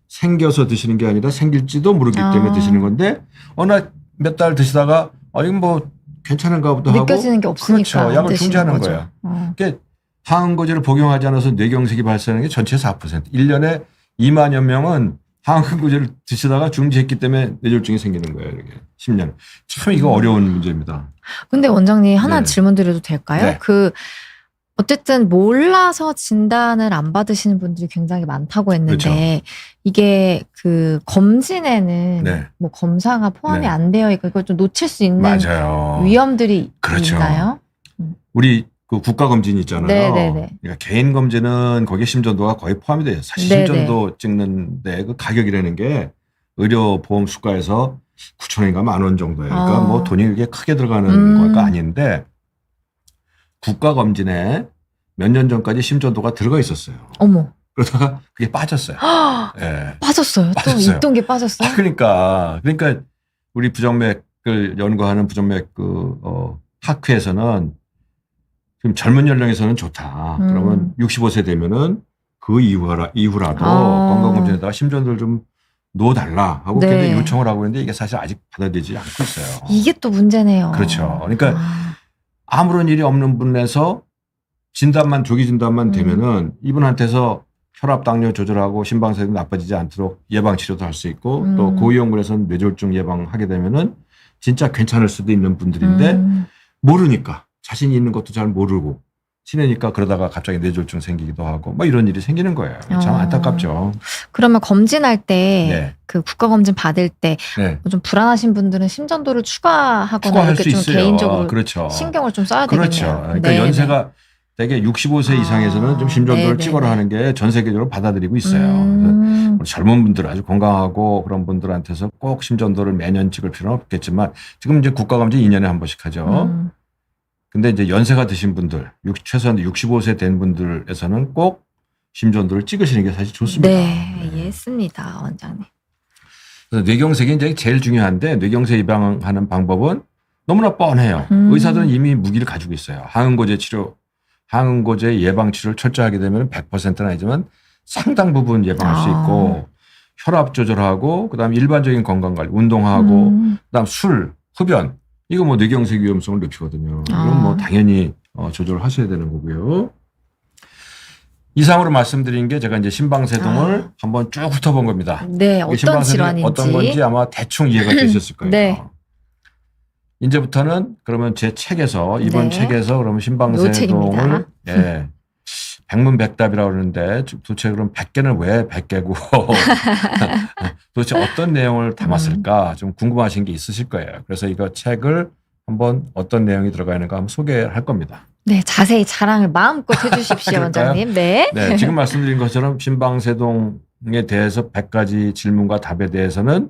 B: 생겨서 드시는 게 아니라 생길지도 모르기 때문에 드시는 건데 어느 몇 달 드시다가 이건 뭐 괜찮은가 보다 하고
A: 느껴지는 게 없으니까
B: 그렇죠. 약을 중지하는 거예요. 그러니까 항응고제를 복용하지 않아서 뇌경색이 발생하는 게 전체에서 4%. 1년에 2만여 명은 항응고제를 드시다가 중지했기 때문에 뇌졸중이 생기는 거예요. 이렇게 10년. 참 이거 어려운 문제입니다.
A: 근데 원장님 하나
B: 네.
A: 질문 드려도 될까요?
B: 네.
A: 어쨌든 몰라서 진단을 안 받으시는 분들이 굉장히 많다고 했는데
B: 그렇죠.
A: 이게 그 검진에는
B: 네.
A: 뭐 검사가 포함이
B: 네.
A: 안 되어 있고 이걸 좀 놓칠 수 있는
B: 맞아요.
A: 위험들이
B: 그렇죠.
A: 있나요?
B: 우리 그 국가검진 있잖아요.
A: 네네네.
B: 그러니까 개인 검진은 거기에 심전도가 거의 포함이 돼요. 사실
A: 네네.
B: 심전도 찍는데 그 가격이라는 게 의료보험 수가에서 9,000원인가 10,000원 정도예요. 그러니까 뭐 돈이 그렇게 크게 들어가는 거가 아닌데 국가검진에 몇 년 전까지 심전도가 들어가 있었어요.
A: 어머.
B: 그러다가 그게 빠졌어요. 네.
A: 빠졌어요?
B: 빠졌어요.
A: 또 있던 게 빠졌어요?
B: 그러니까 우리 부정맥을 연구하는 부정맥 학회에서는 지금 젊은 연령에서는 좋다. 그러면 65세 되면은 그 이후라도 건강검진에다가 심전도를 좀 넣어달라 하고
A: 네.
B: 굉장히 요청을 하고 있는데 이게 사실 아직 받아들이지 않고 있어요.
A: 이게 또 문제네요.
B: 그렇죠. 그러니까 아무런 일이 없는 분에서 조기 진단만 되면은 이분한테서 혈압 당뇨 조절하고 심방세동 나빠지지 않도록 예방 치료도 할 수 있고 또 고위험군에서는 뇌졸중 예방하게 되면은 진짜 괜찮을 수도 있는 분들인데 모르니까 자신이 있는 것도 잘 모르고 지내니까 그러다가 갑자기 뇌졸중 생기기도 하고 뭐 이런 일이 생기는 거예요. 참 안타깝죠.
A: 그러면 검진할 때
B: 네.
A: 그 국가검진 받을 때
B: 네.
A: 좀 불안하신 분들은 심전도를 추가하거나
B: 추가할
A: 이렇게
B: 수
A: 좀
B: 있어요.
A: 개인적으로
B: 그렇죠.
A: 신경을 좀 써야
B: 그렇죠.
A: 되겠네요.
B: 그러니까
A: 네,
B: 연세가 대개 65세 이상에서는 좀 심전도를 찍어라 하는 게 전 세계적으로 받아들이고 있어요. 그래서 우리 젊은 분들 아주 건강하고 그런 분들한테서 꼭 심전도를 매년 찍을 필요는 없겠지만 지금 이제 국가검진 2년에 한 번씩 하죠. 근데 이제 연세가 드신 분들, 최소한 65세 된 분들에서는 꼭 심전도를 찍으시는 게 사실 좋습니다.
A: 네, 이해했습니다, 원장님.
B: 그래서 뇌경색이 이제 제일 중요한데 뇌경색 예방하는 방법은 너무나 뻔해요. 의사들은 이미 무기를 가지고 있어요. 항응고제 예방 치료를 철저하게 되면 100%는 아니지만 상당 부분 예방할 수 있고 혈압 조절하고 그다음에 일반적인 건강 관리, 운동하고 그다음 술, 흡연 이거 뭐 뇌경색 위험성을 높이거든요. 이건 뭐 당연히 조절하셔야 되는 거고요. 이상으로 말씀드린 게 제가 이제 심방세동을 한번 쭉 훑어본 겁니다.
A: 네, 어떤 질환인지.
B: 어떤 건지 아마 대충 이해가 되셨을 거예요.
A: 네.
B: 이제부터는 그러면 제 책에서 이번
A: 네.
B: 책에서 그러면
A: 요 책입니다.
B: 심방세동을 백문백답이라고 그러는데 도대체 그럼 100개는 왜 100개고 도대체 어떤 내용을 담았을까 좀 궁금하신 게 있으실 거예요. 그래서 이거 책을 한번 어떤 내용이 들어가 있는가 한번 소개할 겁니다.
A: 네, 자세히 자랑을 마음껏 해주십시오, 원장님. 네.
B: 네, 지금 말씀드린 것처럼 신방세동에 대해서 100가지 질문과 답에 대해서는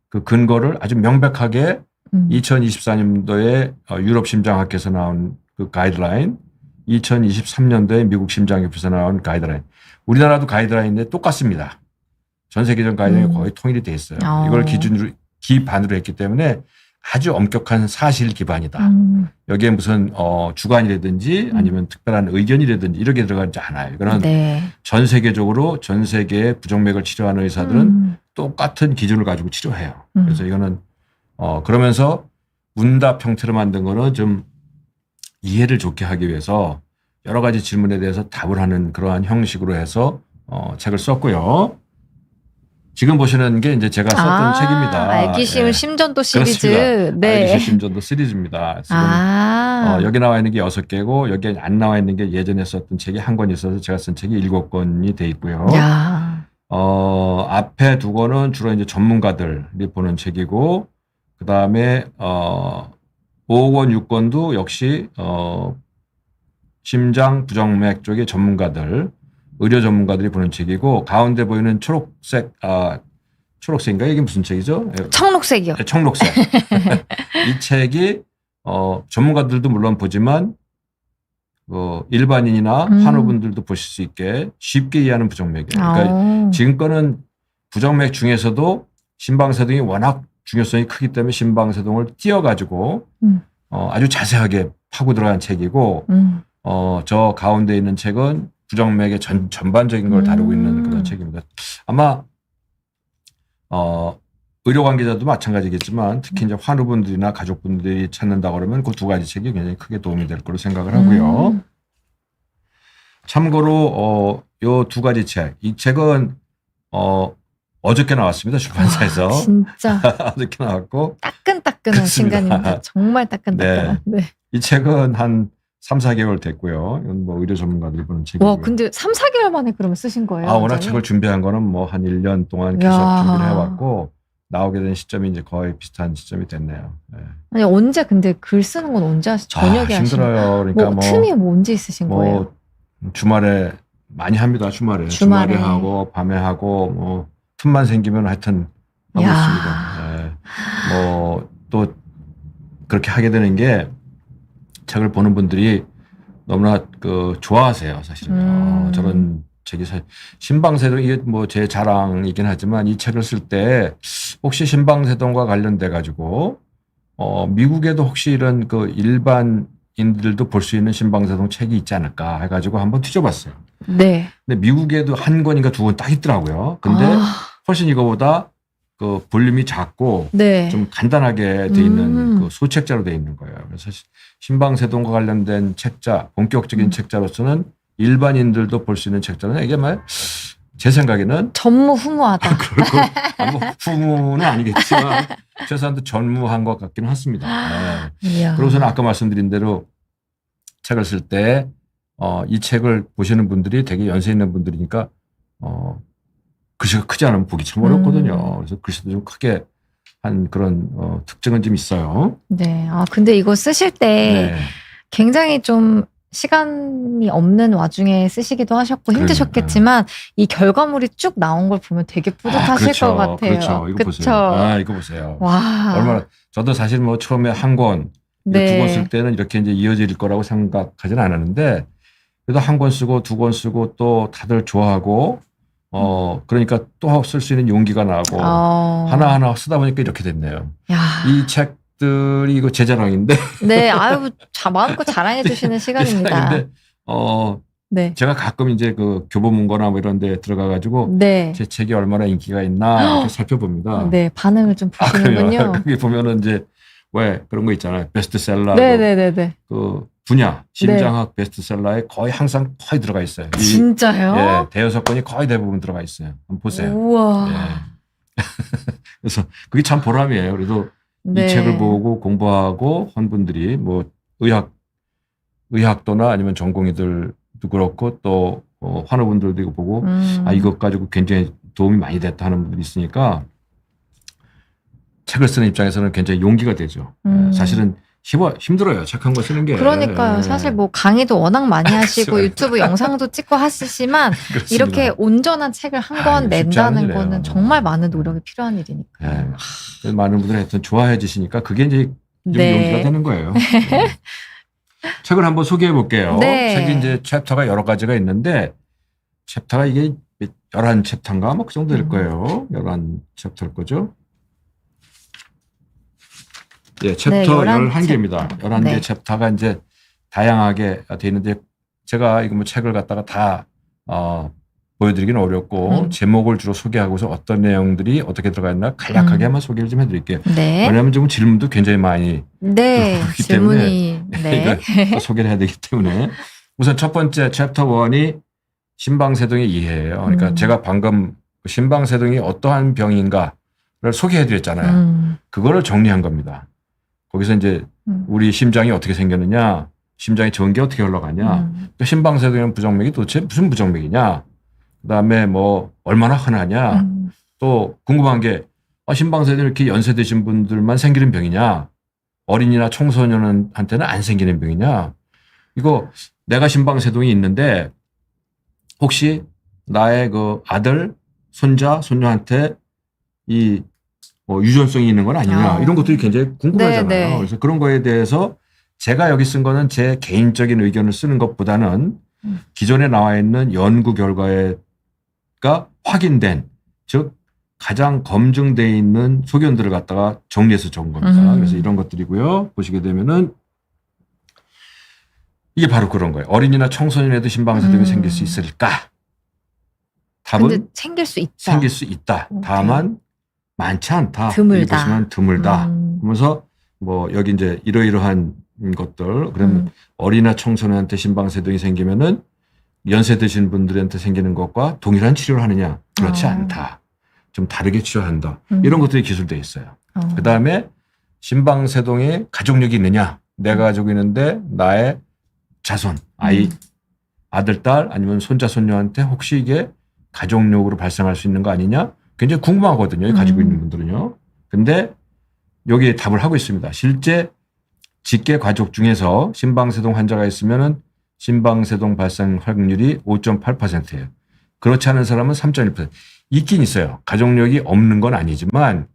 B: 그 근거를 아주 명백하게 2024년도에 유럽 심장학회에서 나온 그 가이드라인, 2023년도에 미국 심장협회에서 나온 가이드라인. 우리나라도 가이드라인인데 똑같습니다. 전 세계적 가이드라인이 거의 통일이 돼 있어요. 이걸 기반으로 했기 때문에 아주 엄격한 사실 기반이다. 여기에 무슨 주관이라든지 아니면 특별한 의견이라든지 이렇게 들어가지 않아요. 이거는
A: 네.
B: 전 세계적으로 전 세계의 부정맥을 치료하는 의사들은 똑같은 기준을 가지고 치료해요. 그래서 이거는 그러면서 문답 형태로 만든 거는 좀 이해를 좋게 하기 위해서 여러 가지 질문에 대해서 답을 하는 그러한 형식으로 해서 책을 썼고요. 지금 보시는 게 이제 제가 썼던 책입니다.
A: 알기 쉬운
B: 예.
A: 심전도 시리즈.
B: 그렇습니다.
A: 네.
B: 알기 쉬운 심전도 시리즈입니다. 지금 여기 나와 있는 게 6개고 여기 안 나와 있는 게 예전에 썼던 책이 한 권 있어서 제가 쓴 책이 7권이 돼 있고요.
A: 야.
B: 앞에 2권은 주로 이제 전문가들이 보는 책이고 그 다음에 5권, 6권도 역시 심장 부정맥 쪽의 전문가들, 의료 전문가들이 보는 책이고 가운데 보이는 초록색인가 이게 무슨 책이죠?
A: 청록색이요.
B: 네, 청록색. 이 책이 전문가들도 물론 보지만 일반인이나 환우분들도 보실 수 있게 쉽게 이해하는 부정맥이에요. 그러니까 지금 거는 부정맥 중에서도 심방세동이 워낙 중요성이 크기 때문에 심방세동을 띄어가지고 아주 자세하게 파고 들어간 책이고 저 가운데 있는 책은 부정맥의 전반적인 걸 다루고 있는 그런 책입니다. 아마 의료 관계자도 마찬가지겠지만 특히 이제 환우분들이나 가족분들이 찾는다 그러면 그 2가지 책이 굉장히 크게 도움이 될 거로 생각을 하고요. 참고로 요 2가지 책, 이 책은 어저께 나왔습니다. 출판사에서.
A: 와, 진짜
B: 어저께 나왔고
A: 따끈따끈한 신간입니다. 정말 따끈따끈한. 네.
B: 이 책은 한 3, 4개월 됐고요. 이건 뭐 의료 전문가들이 보는 책이고요.
A: 와, 근데 3, 4개월 만에 그러면 쓰신 거예요?
B: 워낙
A: 완전히?
B: 책을 준비한 거는 뭐 한 1년 동안 계속 준비를 해왔고 나오게 된 시점이 이제 거의 비슷한 시점이 됐네요. 네.
A: 아니, 언제 근데 글 쓰는 건 언제 저녁에 하시는
B: 힘들어요. 그러니까
A: 틈이 뭐 언제 있으신 거예요?
B: 주말에 많이 합니다. 주말에 하고 밤에 하고 뭐 틈만 생기면 하여튼 하고 있습니다. 네. 또 그렇게 하게 되는 게 책을 보는 분들이 너무나 좋아하세요. 사실은 저런 책이 심방세동 이게 뭐 제 자랑이긴 하지만 이 책을 쓸 때 혹시 심방세동과 관련돼 가지고 미국에도 혹시 이런 일반인들도 볼 수 있는 심방세동 책이 있지 않을까 해가지고 한번 뒤져봤어요.
A: 네.
B: 근데 미국에도 1권인가 2권 딱 있더라고요. 근데 훨씬 이거보다 볼륨이 작고
A: 네.
B: 좀 간단하게 돼 있는 소책자로 돼 있는 거예요. 그래서 심방세동과 관련된 책자, 본격적인 책자로서는 일반인들도 볼 수 있는 책자는 이게 제 생각에는
A: 전무후무하다.
B: 뭐 후무는 아니겠지만 최소한 전무한 것 같기는 했습니다. 네. 그러고서는 아까 말씀드린 대로 책을 쓸 때 이 책을 보시는 분들이 되게 연세 있는 분들이니까 글씨가 크지 않으면 보기 참 어렵거든요. 그래서 글씨도 좀 크게 한 그런 특징은 좀 있어요.
A: 네. 근데 이거 쓰실 때 굉장히 좀 시간이 없는 와중에 쓰시기도 하셨고 힘드셨겠지만 이 결과물이 쭉 나온 걸 보면 되게 뿌듯하실
B: 그렇죠,
A: 것 같아요.
B: 그렇죠. 이거 보세요. 이거 보세요.
A: 와.
B: 얼마나 저도 사실 뭐 처음에 1권, 2권 쓸 때는 이렇게 이제 이어질 거라고 생각하지는 않았는데 그래도 1권 쓰고 2권 쓰고 또 다들 좋아하고 그러니까 또 쓸 수 있는 용기가 나고 하나하나 쓰다 보니까 이렇게 됐네요. 이 책들이 이거 제 자랑인데.
A: 네, 아유, 마음껏 자랑해 주시는 시간입니다.
B: 네. 제가 가끔 이제 교보문고나 뭐 이런 데 들어가가지고 제 책이 얼마나 인기가 있나 이렇게 살펴봅니다.
A: 네, 반응을 좀 보시는군요.
B: 거기 보면은 이제 왜 그런 거 있잖아요. 베스트셀러.
A: 네네네.
B: 분야 심장학 베스트셀러에 거의 항상 들어가 있어요.
A: 진짜요?
B: 예, 대여섯 권이 거의 대부분 들어가 있어요. 한번 보세요.
A: 우와.
B: 예. 그래서 그게 참 보람이에요. 그래도 이 책을 보고 공부하고 한 분들이 뭐 의학도나 아니면 전공의들 그렇고 또 환우분들도 이거 보고 이것 가지고 굉장히 도움이 많이 됐다 하는 분들이 있으니까 책을 쓰는 입장에서는 굉장히 용기가 되죠. 사실은 힘들어요. 책 한 권 쓰는 게.
A: 그러니까요. 사실 뭐 강의도 워낙 많이 하시고 유튜브 영상도 찍고 하시지만 이렇게 온전한 책을 한 권 낸다는 거는 정말 많은 노력이 필요한 일이니까요.
B: 네. 많은 분들이 하여튼 좋아해 주시니까 그게 이제 좀 용기가 되는 거예요. 책을 한번 소개해 볼게요.
A: 네.
B: 책이 이제 챕터가 여러 가지가 있는데 챕터가 이게 11챕터인가 뭐 그 정도 될 거예요. 11챕터일 거죠. 예, 챕터 11개입니다. 11개 챕터가 이제 다양하게 돼 있는데 제가 이거 뭐 책을 갖다가 다 보여드리기는 어렵고 제목을 주로 소개하고서 어떤 내용들이 어떻게 들어가 있나 간략하게 한번 소개를 좀 해드릴게요.
A: 네.
B: 왜냐하면 지금 질문도 굉장히 많이 들어오기
A: 질문이
B: 때문에 이걸 소개를 해야 되기 때문에 우선 첫 번째 챕터 1이 신방세동의 이해예요. 그러니까 제가 방금 신방세동이 어떠한 병인가를 소개해드렸잖아요. 그거를 정리한 겁니다. 거기서 이제 우리 심장이 어떻게 생겼느냐, 심장의 전기 어떻게 흘러가냐, 또 신방세동의 부정맥이 도대체 무슨 부정맥이냐, 그다음에 뭐 얼마나 흔하냐, 또 궁금한 게 신방세동이 이렇게 연세 드신 분들만 생기는 병이냐, 어린이나 청소년한테는 안 생기는 병이냐, 이거 내가 신방세동이 있는데 혹시 나의 그 아들, 손자, 손녀한테 이 유전성이 있는 건 아니냐 이런 것들이 굉장히 궁금하잖아요.
A: 네네.
B: 그래서 그런 거에 대해서 제가 여기 쓴 거는 제 개인적인 의견을 쓰는 것보다는 기존에 나와 있는 연구 결과가 확인된 즉 가장 검증돼 있는 소견들을 갖다가 정리해서 적은 겁니다. 그래서 이런 것들이고요. 보시게 되면은 이게 바로 그런 거예요. 어린이나 청소년에도 신방세동이 생길 수 있을까? 답은
A: 생길 수 있다.
B: 생길 수 있다.
A: 오케이.
B: 다만 많지 않다.
A: 드물다.
B: 보시면 드물다. 하면서 뭐 여기 이제 이러이러한 것들 그러면 어린이나 청소년한테 신방세동이 생기면은 연세 드신 분들한테 생기는 것과 동일한 치료를 하느냐? 그렇지 않다. 좀 다르게 치료한다. 이런 것들이 기술되어 있어요. 그다음에 신방세동에 가족력이 있느냐? 내가 가지고 있는데 나의 자손, 아들, 딸 아니면 손자, 손녀한테 혹시 이게 가족력으로 발생할 수 있는 거 아니냐? 굉장히 궁금하거든요. 가지고 있는 분들은요. 근데 여기에 답을 하고 있습니다. 실제 직계 가족 중에서 신방세동 환자가 있으면은 신방세동 발생 확률이 5.8%예요. 그렇지 않은 사람은 3.1%. 있긴 있어요. 가족력이 없는 건 아니지만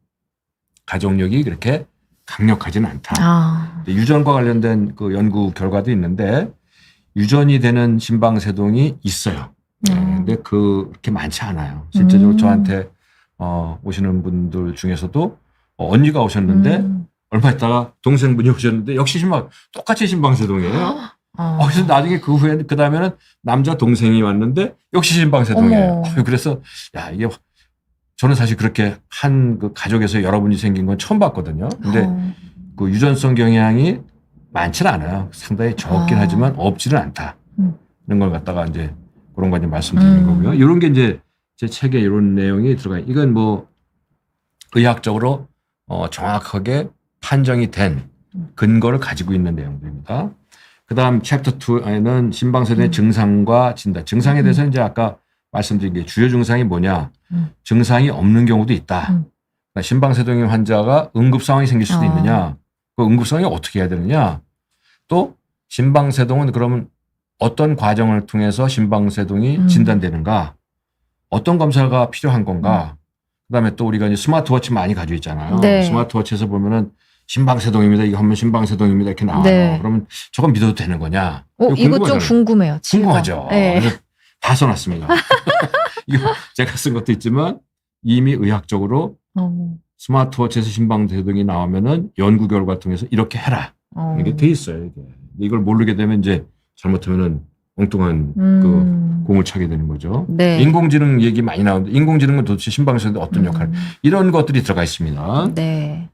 B: 가족력이 그렇게 강력하지는 않다. 유전과 관련된 그 연구 결과도 있는데 유전이 되는 신방세동이 있어요. 근데 그렇게 많지 않아요. 실제적으로 저한테 오시는 분들 중에서도 언니가 오셨는데 얼마 있다가 동생분이 오셨는데 역시 똑같이 신방세동이에요. 그래서 나중에 그 다음에는 남자 동생이 왔는데 역시 신방세동이에요. 그래서 이게 저는 사실 그렇게 한 그 가족에서 여러분이 생긴 건 처음 봤거든요. 근데 그 유전성 경향이 많지는 않아요. 상당히 적긴 하지만 없지는 않다. 이런 걸 갖다가 이제 그런 거 이제 말씀드리는 거고요. 이런 게 이제 제 책에 이런 내용이 들어가요. 이건 뭐 의학적으로 정확하게 판정이 된 근거를 가지고 있는 내용들입니다. 그다음 챕터 2에는 신방세동의 증상과 진단. 증상에 대해서는 이제 아까 말씀드린 게 주요 증상이 뭐냐. 증상이 없는 경우도 있다. 그러니까 신방세동의 환자가 응급 상황이 생길 수도 있느냐. 그 응급 상황이 어떻게 해야 되느냐. 또 신방세동은 그러면 어떤 과정을 통해서 신방세동이 진단되는가. 어떤 검사가 필요한 건가. 그다음에 또 우리가 이제 스마트워치 많이 가지고 있잖아요.
A: 네.
B: 스마트워치에서 보면은 신방세동입니다. 이거 하면 신방세동입니다. 이렇게 나와요.
A: 네.
B: 그러면 저건 믿어도 되는 거냐?
A: 이거 좀 궁금해요.
B: 궁금하죠.
A: 네.
B: 다 써놨습니다. 이거 제가 쓴 것도 있지만 이미 의학적으로 스마트워치에서 신방세동이 나오면은 연구 결과 통해서 이렇게 해라. 이게 돼 있어요. 이게. 이걸 모르게 되면 이제 잘못하면은 엉뚱한 그 공을 차게 되는 거죠.
A: 네.
B: 인공지능 얘기 많이 나오는데 인공지능은 도대체 신방세동에 어떤 역할 이런 것들이 들어가 있습니다.
A: 네.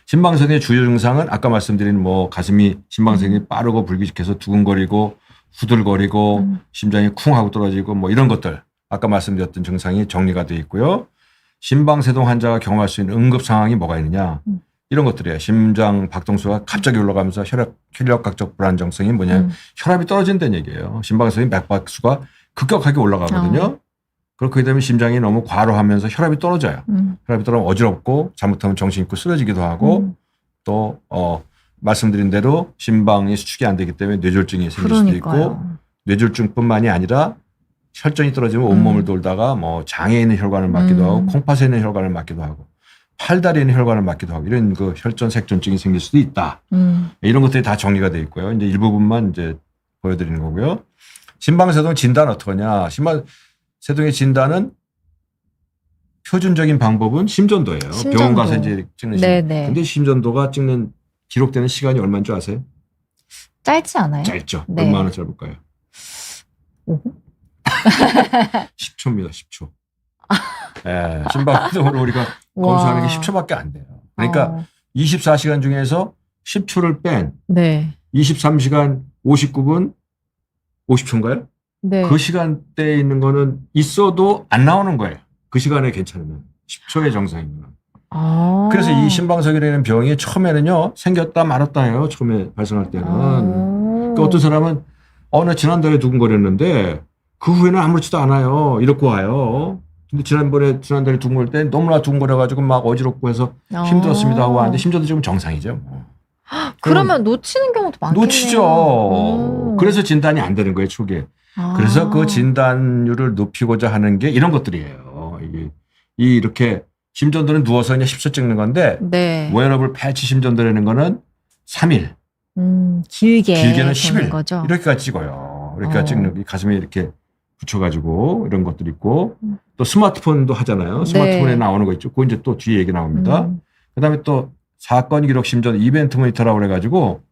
B: 신방세동의 주요 증상은 아까 말씀드린 뭐 가슴이 신방세동이 빠르고 불규칙해서 두근거리고 후들거리고 심장이 쿵 하고 떨어지고 뭐 이런 것들 아까 말씀드렸던 증상이 정리가 되어 있고요. 신방세동 환자가 경험할 수 있는 응급 상황이 뭐가 있느냐. 이런 것들이에요. 심장 박동수가 갑자기 올라가면서 혈력학적 불안정성이 뭐냐면 혈압이 떨어진다는 얘기예요. 심박수의 맥박수가 급격하게 올라가거든요. 그렇게 되면 심장이 너무 과로하면서 혈압이 떨어져요. 혈압이 떨어지면 어지럽고 잘못하면 정신 있고 쓰러지기도 하고 또 말씀드린 대로 심방이 수축이 안 되기 때문에 뇌졸중이 생길 수도 있고 뇌졸중뿐만이 아니라 혈전이 떨어지면 온몸을 돌다가 뭐 장에 있는 혈관을 막기도 하고 콩팥에 있는 혈관을 막기도 하고 팔다리에 있는 혈관을 막기도 하고 이런 그 혈전 색전증이 생길 수도 있다. 이런 것들이 다 정리가 되어 있고요. 이제 일부분만 이제 보여드리는 거고요. 심방세동 진단 어떻게 하냐. 심방세동의 진단은 표준적인 방법은 심전도예요.
A: 심전도.
B: 병원 가서 이제 찍는 심전도.
A: 네네.
B: 근데 심전도가 찍는 기록되는 시간이 얼마인 줄 아세요?
A: 짧지 않아요?
B: 짧죠.
A: 네.
B: 얼마나 짧을까요? 10초입니다. 10초. 예, 심박수로 우리가 검사하는 게 10초밖에 안 돼요. 그러니까 24시간 중에서 10초를 뺀
A: 네.
B: 23시간 59분 50초인가요?
A: 네.
B: 그 시간대에 있는 거는 있어도 안 나오는 거예요. 그 시간에 괜찮으면. 10초의 정상이면. 그래서 이 심방석이라는 병이 처음에는요, 생겼다 말았다 해요. 처음에 발생할 때는. 그러니까 어떤 사람은, 나 지난달에 두근거렸는데, 그 후에는 아무렇지도 않아요. 이렇게 와요. 근데 지난달에 두근거릴 때 너무나 두근거려가지고 막 어지럽고 해서 힘들었습니다 하고 왔는데, 심전도 지금 정상이죠. 뭐.
A: 그러면 놓치는 경우도 많겠네요.
B: 놓치죠. 그래서 진단이 안 되는 거예요, 초기에. 그래서 그 진단율을 높이고자 하는 게 이런 것들이에요. 이렇게 심전도는 누워서 그냥 10초 찍는 건데,
A: 네.
B: 웨어러블 패치 심전도라는 거는 3일. 길게는 10일.
A: 거죠.
B: 이렇게까지 찍어요. 이렇게까지 찍는 게 가슴에 이렇게 붙여가지고 이런 것들이 있고, 또 스마트폰도 하잖아요. 스마트폰에 나오는 거 있죠. 그거 이제 또 뒤에 얘기 나옵니다. 그 다음에 또 사건 기록 심전 이벤트 모니터라고 그래가지고,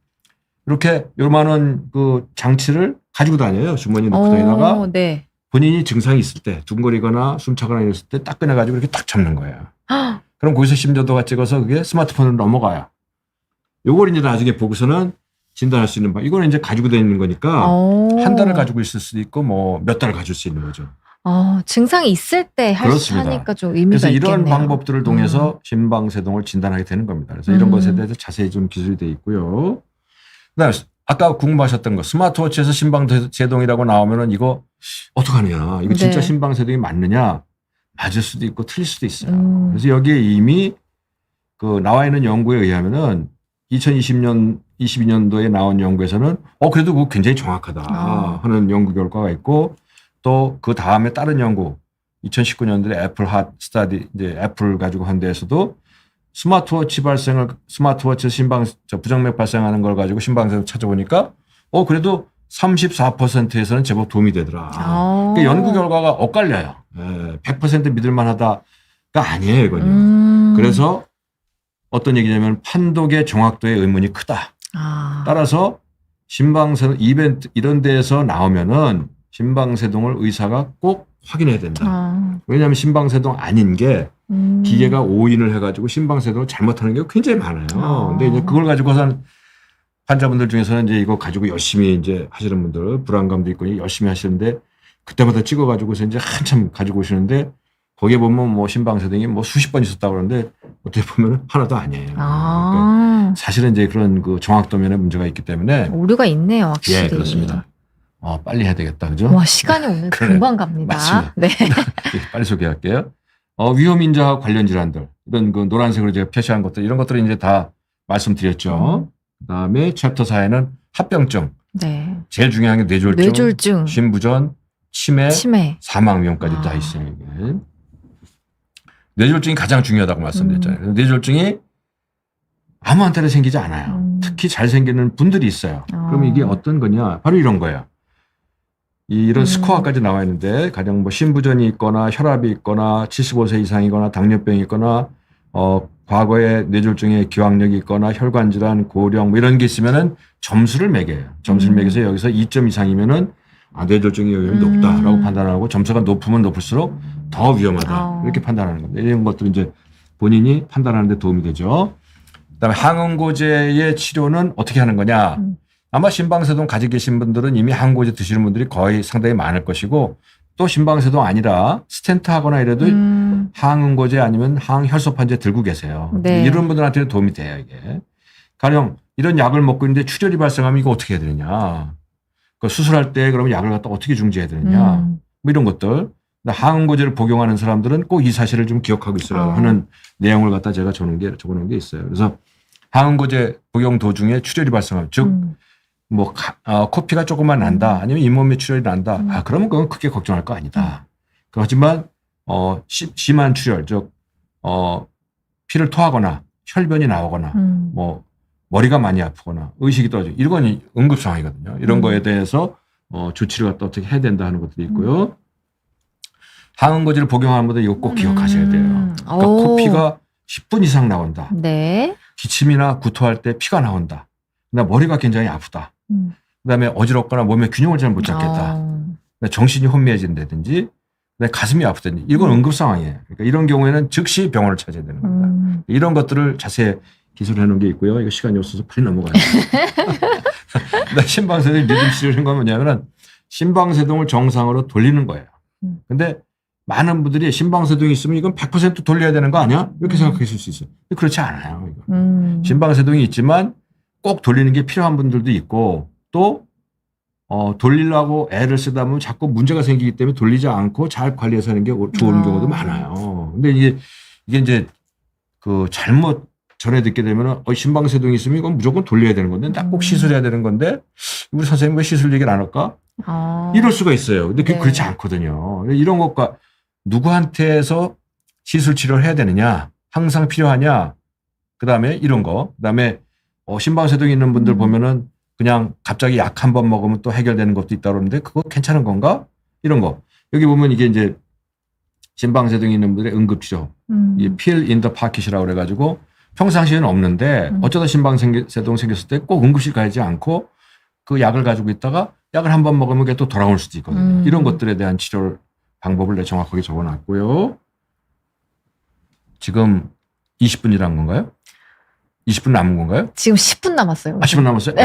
B: 이렇게 요만한 그 장치를 가지고 다녀요. 주머니에 넣고 다니다가
A: 네.
B: 본인이 증상이 있을 때 두근거리거나 숨차거나 이랬을 때 딱 꺼내가지고 이렇게 딱 잡는 거예요. 그럼 거기서 심전도가 찍어서 그게 스마트폰으로 넘어가요. 요걸 이제 나중에 보고서는 진단할 수 있는 이거는 이제 가지고 다니는 거니까 한 달을 가지고 있을 수도 있고 뭐 몇 달을 가질 수 있는 거죠.
A: 증상이 있을 때 하니까 좀 의미가
B: 그래서
A: 있겠네요.
B: 이런 방법들을 통해서 심방세동을 진단하게 되는 겁니다. 그래서 이런 것에 대해서 자세히 좀 기술이 되어 있고요. 그다음에 아까 궁금하셨던 거 스마트워치에서 심방세동이라고 나오면은 이거 어떡하느냐. 이거 진짜
A: 네.
B: 심방세동이 맞느냐. 맞을 수도 있고 틀릴 수도 있어요. 그래서 여기에 이미 그 나와 있는 연구에 의하면은 2022년도에 나온 연구에서는 그래도 그거 굉장히 정확하다 하는 연구 결과가 있고 또 그 다음에 다른 연구 2019년도에 애플 핫 스타디 이제 애플 가지고 한 데에서도 스마트워치 부정맥 발생하는 걸 가지고 심방세동 찾아보니까 그래도 34%에서는 제법 도움이 되더라. 그러니까 연구 결과가 엇갈려요. 100% 믿을만하다가 아니에요, 이거는. 그래서 어떤 얘기냐면 판독의 정확도의 의문이 크다. 따라서 심방세동 이벤트 이런 데에서 나오면은 심방세동을 의사가 꼭 확인해야 된다. 왜냐하면 심방세동 아닌 게 기계가 오인을 해가지고 심방세동을 잘못하는 경우가 굉장히 많아요. 근데 이제 그걸 가지고선 환자분들 중에서는 이제 이거 가지고 열심히 이제 하시는 분들 불안감도 있고 열심히 하시는데 그때마다 찍어가지고서 이제 한참 가지고 오시는데 거기에 보면 뭐 심방세동이 뭐 수십 번 있었다고 그러는데 어떻게 보면 하나도 아니에요. 그러니까 사실은 이제 그런 그 정확도면에 문제가 있기 때문에
A: 오류가 있네요, 확실히.
B: 예, 그렇습니다. 빨리 해야 되겠다, 그죠?
A: 와, 시간이 오늘 금방 갑니다.
B: 맞습니다.
A: 네.
B: 빨리 소개할게요. 위험인자와 관련 질환들 이런 그 노란색으로 제가 표시한 것들 이런 것들을 이제 다 말씀드렸죠. 그다음에 챕터 4에는 합병증.
A: 네.
B: 제일 중요한 게 뇌졸중, 심부전, 치매, 사망 위험까지 다 있어요. 이게. 뇌졸중이 가장 중요하다고 말씀드렸잖아요. 뇌졸중이 아무한테나 생기지 않아요. 특히 잘 생기는 분들이 있어요. 그럼 이게 어떤 거냐? 바로 이런 거예요. 이런 스코어까지 나와 있는데 가령 뭐 심부전이 있거나 혈압이 있거나 75세 이상이거나 당뇨병이 있거나 과거에 뇌졸중에 기왕력이 있거나 혈관질환, 고령 뭐 이런 게 있으면은 점수를 매겨요. 점수를 매겨서 여기서 2점 이상이면은 뇌졸중이 위험이 높다라고 판단하고 점수가 높으면 높을수록 더 위험하다 이렇게 판단하는 겁니다. 이런 것들은 이제 본인이 판단하는 데 도움이 되죠. 그다음에 항응고제의 치료는 어떻게 하는 거냐? 아마 심방세동 가지고 계신 분들은 이미 항고제 드시는 분들이 거의 상당히 많을 것이고 또 심방세동 아니라 스텐트 하거나 이래도 항응고제 아니면 항혈소판제 들고 계세요.
A: 네.
B: 이런 분들한테는 도움이 돼요, 이게. 가령 이런 약을 먹고 있는데 출혈이 발생하면 이거 어떻게 해야 되느냐. 수술할 때 그러면 약을 갖다 어떻게 중지해야 되느냐. 뭐 이런 것들. 항응고제를 복용하는 사람들은 꼭 이 사실을 좀 기억하고 있으라고 하는 내용을 갖다 제가 적어놓은 게 있어요. 그래서 항응고제 복용 도중에 출혈이 발생하면 즉 뭐 코피가 조금만 난다 아니면 잇몸에 출혈이 난다. 그러면 그건 크게 걱정할 거 아니다. 하지만 심한 출혈 즉 피를 토하거나 혈변이 나오거나 뭐 머리가 많이 아프거나 의식이 떨어지고 이건 응급 상황이거든요. 이런 거에 대해서 조치를 갖다 어떻게 해야 된다 하는 것들이 있고요. 항응고제를 복용하는 분들 이거 꼭 기억하셔야 돼요. 그러니까 코피가 10분 이상 나온다.
A: 네.
B: 기침이나 구토할 때 피가 나온다. 그다음에 머리가 굉장히 아프다. 그다음에 어지럽거나 몸의 균형을 잘 못 잡겠다. 정신이 혼미해진다든지 가슴이 아프다든지 이건 응급 상황이에요. 그러니까 이런 경우에는 즉시 병원을 찾아야 되는 겁니다. 이런 것들을 자세히 기술해 놓은 게 있고요. 이거 시간이 없어서 빨리 넘어가요. 심방세동 리듬 치료는 건 뭐냐면 심방세동을 정상으로 돌리는 거예요. 근데 많은 분들이 심방세동이 있으면 이건 100% 돌려야 되는 거 아니야? 이렇게 생각하실 수 있어요. 근데 그렇지 않아요. 이거. 심방세동이 있지만 꼭 돌리는 게 필요한 분들도 있고 또 돌리려고 애를 쓰다 보면 자꾸 문제가 생기기 때문에 돌리지 않고 잘 관리해서 하는 게 좋은 경우도 많아요. 근데 이게 이제 잘못 전에 듣게 되면 심방세동이 있으면 이건 무조건 돌려야 되는 건데 나 꼭 시술해야 되는 건데 우리 선생님 왜 시술 얘기를 안 할까? 이럴 수가 있어요. 근데 그게 그렇지 않거든요. 이런 것과 누구한테서 시술 치료를 해야 되느냐, 항상 필요하냐, 그다음에 이런 거, 그다음에 심방세동이 있는 분들 보면은 그냥 갑자기 약 한 번 먹으면 또 해결되는 것도 있다 그러는데 그거 괜찮은 건가? 이런 거. 여기 보면 이게 이제 심방세동이 있는 분들의 응급치료, 이 pill in the pocket이라고 그래가지고 평상시에는 없는데 어쩌다 심방세동 생겼을 때 꼭 응급실 가지 않고 그 약을 가지고 있다가 약을 한 번 먹으면 그게 또 돌아올 수도 있거든요. 이런 것들에 대한 치료 방법을 정확하게 적어놨고요. 지금 20분이란 건가요? 20분 남은 건가요?
A: 지금 10분 남았어요.
B: 10분 남았어요?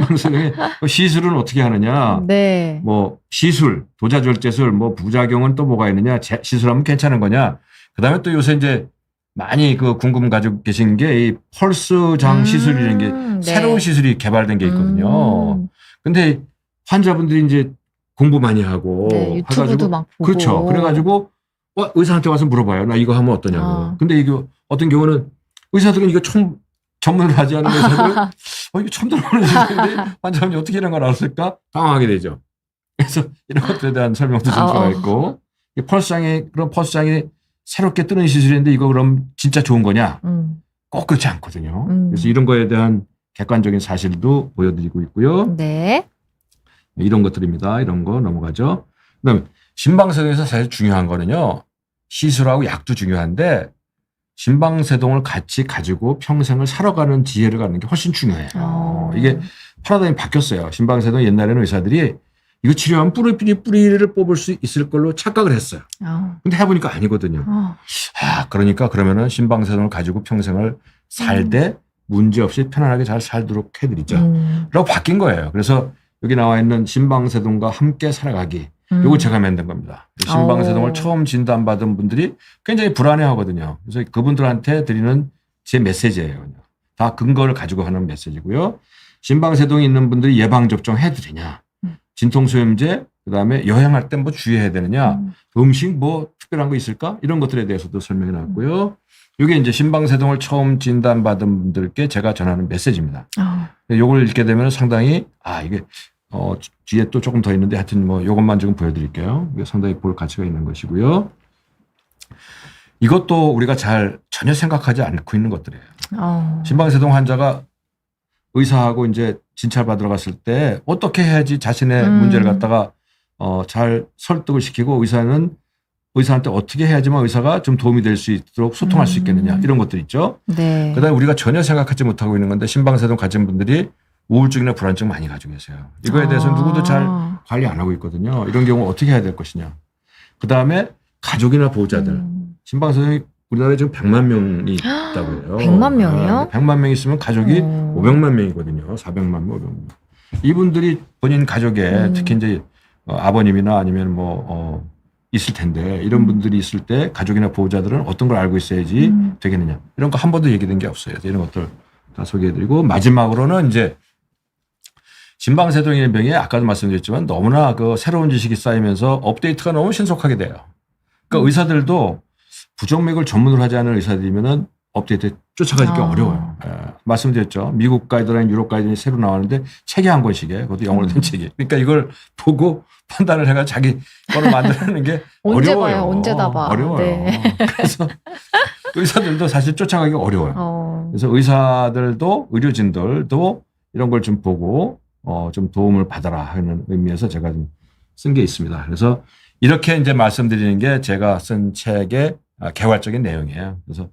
B: 선생님, 시술은 어떻게 하느냐?
A: 네.
B: 뭐 시술, 도자절제술, 뭐 부작용은 또 뭐가 있느냐? 시술하면 괜찮은 거냐? 그다음에 또 요새 이제 많이 궁금 가지고 계신 게 이 펄스장 시술이라는 게
A: 네.
B: 새로운 시술이 개발된 게 있거든요. 근데 환자분들이 이제 공부 많이 하고
A: 유튜브도 막 보고
B: 그렇죠. 그래가지고 의사한테 와서 물어봐요. 나 이거 하면 어떠냐고. 근데 이게 어떤 경우는 의사들은 이거 처음 전문을 하지 않은 의사들은 이거 처음 들어보는 시술인데 환자분이 어떻게 이런 걸 알았을까? 당황하게 되죠. 그래서 이런 것들에 대한 설명도 좀 들어가 있고 이 그런 펄스장이 새롭게 뜨는 시술인데 이거 그럼 진짜 좋은 거냐? 꼭 그렇지 않거든요. 그래서 이런 거에 대한 객관적인 사실도 보여드리고 있고요.
A: 네.
B: 이런 것들입니다. 이런 거 넘어가죠. 그다음에 심방세동에서 사실 중요한 거는요. 시술하고 약도 중요한데 심방세동을 같이 가지고 평생을 살아가는 지혜를 갖는 게 훨씬 중요해요. 이게 파라다임이 바뀌었어요. 심방세동 옛날에는 의사들이 이거 치료하면 뿌리를 뽑을 수 있을 걸로 착각을 했어요. 근데 해보니까 아니거든요. 그러니까 그러면은 심방세동을 가지고 평생을 살되 문제없이 편안하게 잘 살도록 해드리죠. 라고 바뀐 거예요. 그래서 여기 나와 있는 심방세동과 함께 살아가기. 요거 제가 만든 겁니다. 심방세동을 처음 진단받은 분들이 굉장히 불안해하거든요. 그래서 그분들한테 드리는 제 메시지예요. 다 근거를 가지고 하는 메시지고요. 심방세동이 있는 분들이 예방접종 해도 되냐. 진통소염제, 그다음에 여행할 때 뭐 주의해야 되느냐. 음식 뭐 특별한 거 있을까? 이런 것들에 대해서도 설명해 놨고요. 이게 이제 심방세동을 처음 진단받은 분들께 제가 전하는 메시지입니다. 요걸 읽게 되면 상당히 이게 뒤에 또 조금 더 있는데 하여튼 뭐 요것만 지금 보여드릴게요. 이게 상당히 볼 가치가 있는 것이고요. 이것도 우리가 전혀 생각하지 않고 있는 것들이에요. 심방세동 환자가 의사하고 이제 진찰받으러 갔을 때 어떻게 해야지 자신의 문제를 갖다가 잘 설득을 시키고 의사한테 어떻게 해야지만 의사가 좀 도움이 될 수 있도록 소통할 수 있겠느냐 이런 것들 있죠.
A: 네.
B: 그다음에 우리가 전혀 생각하지 못하고 있는 건데 심방세동 가진 분들이 우울증이나 불안증 많이 가지고 계세요. 이거에 대해서 누구도 잘 관리 안 하고 있거든요. 이런 경우 어떻게 해야 될 것이냐. 그다음에 가족이나 보호자들. 심방세동이 우리나라에 지금 100만 명이 있다고 해요.
A: 100만 명이요?
B: 100만 명 있으면 가족이 500만 명이거든요. 400만 명, 500만 명. 이분들이 본인 가족에 특히 이제 아버님이나 아니면 있을 텐데 이런 분들이 있을 때 가족이나 보호자들은 어떤 걸 알고 있어야지 되겠느냐. 이런 거 한 번도 얘기된 게 없어요. 이런 것들 다 소개해드리고 마지막으로는 이제 심방세동의 병이 아까도 말씀드렸지만 너무나 그 새로운 지식이 쌓이면서 업데이트가 너무 신속하게 돼요. 그러니까 의사들도 부정맥을 전문으로 하지 않은 의사들이면은 업데이트 쫓아가기가 어려워요. 예, 말씀드렸죠. 미국 가이드라인, 유럽 가이드라인이 새로 나왔는데 책이 한 권씩에 그것도 영어로 된 책이. 그러니까 이걸 보고 판단을 해가 자기 거를 만들어내는 게
A: 언제
B: 어려워요.
A: 봐요? 언제 다 봐.
B: 어려워요.
A: 네.
B: 그래서 의사들도 사실 쫓아가기가 어려워요. 그래서 의사들도 의료진들도 이런 걸 좀 보고 좀 도움을 받아라 하는 의미에서 제가 좀 쓴 게 있습니다. 그래서 이렇게 이제 말씀드리는 게 제가 쓴 책의 개괄적인 내용이에요. 그래서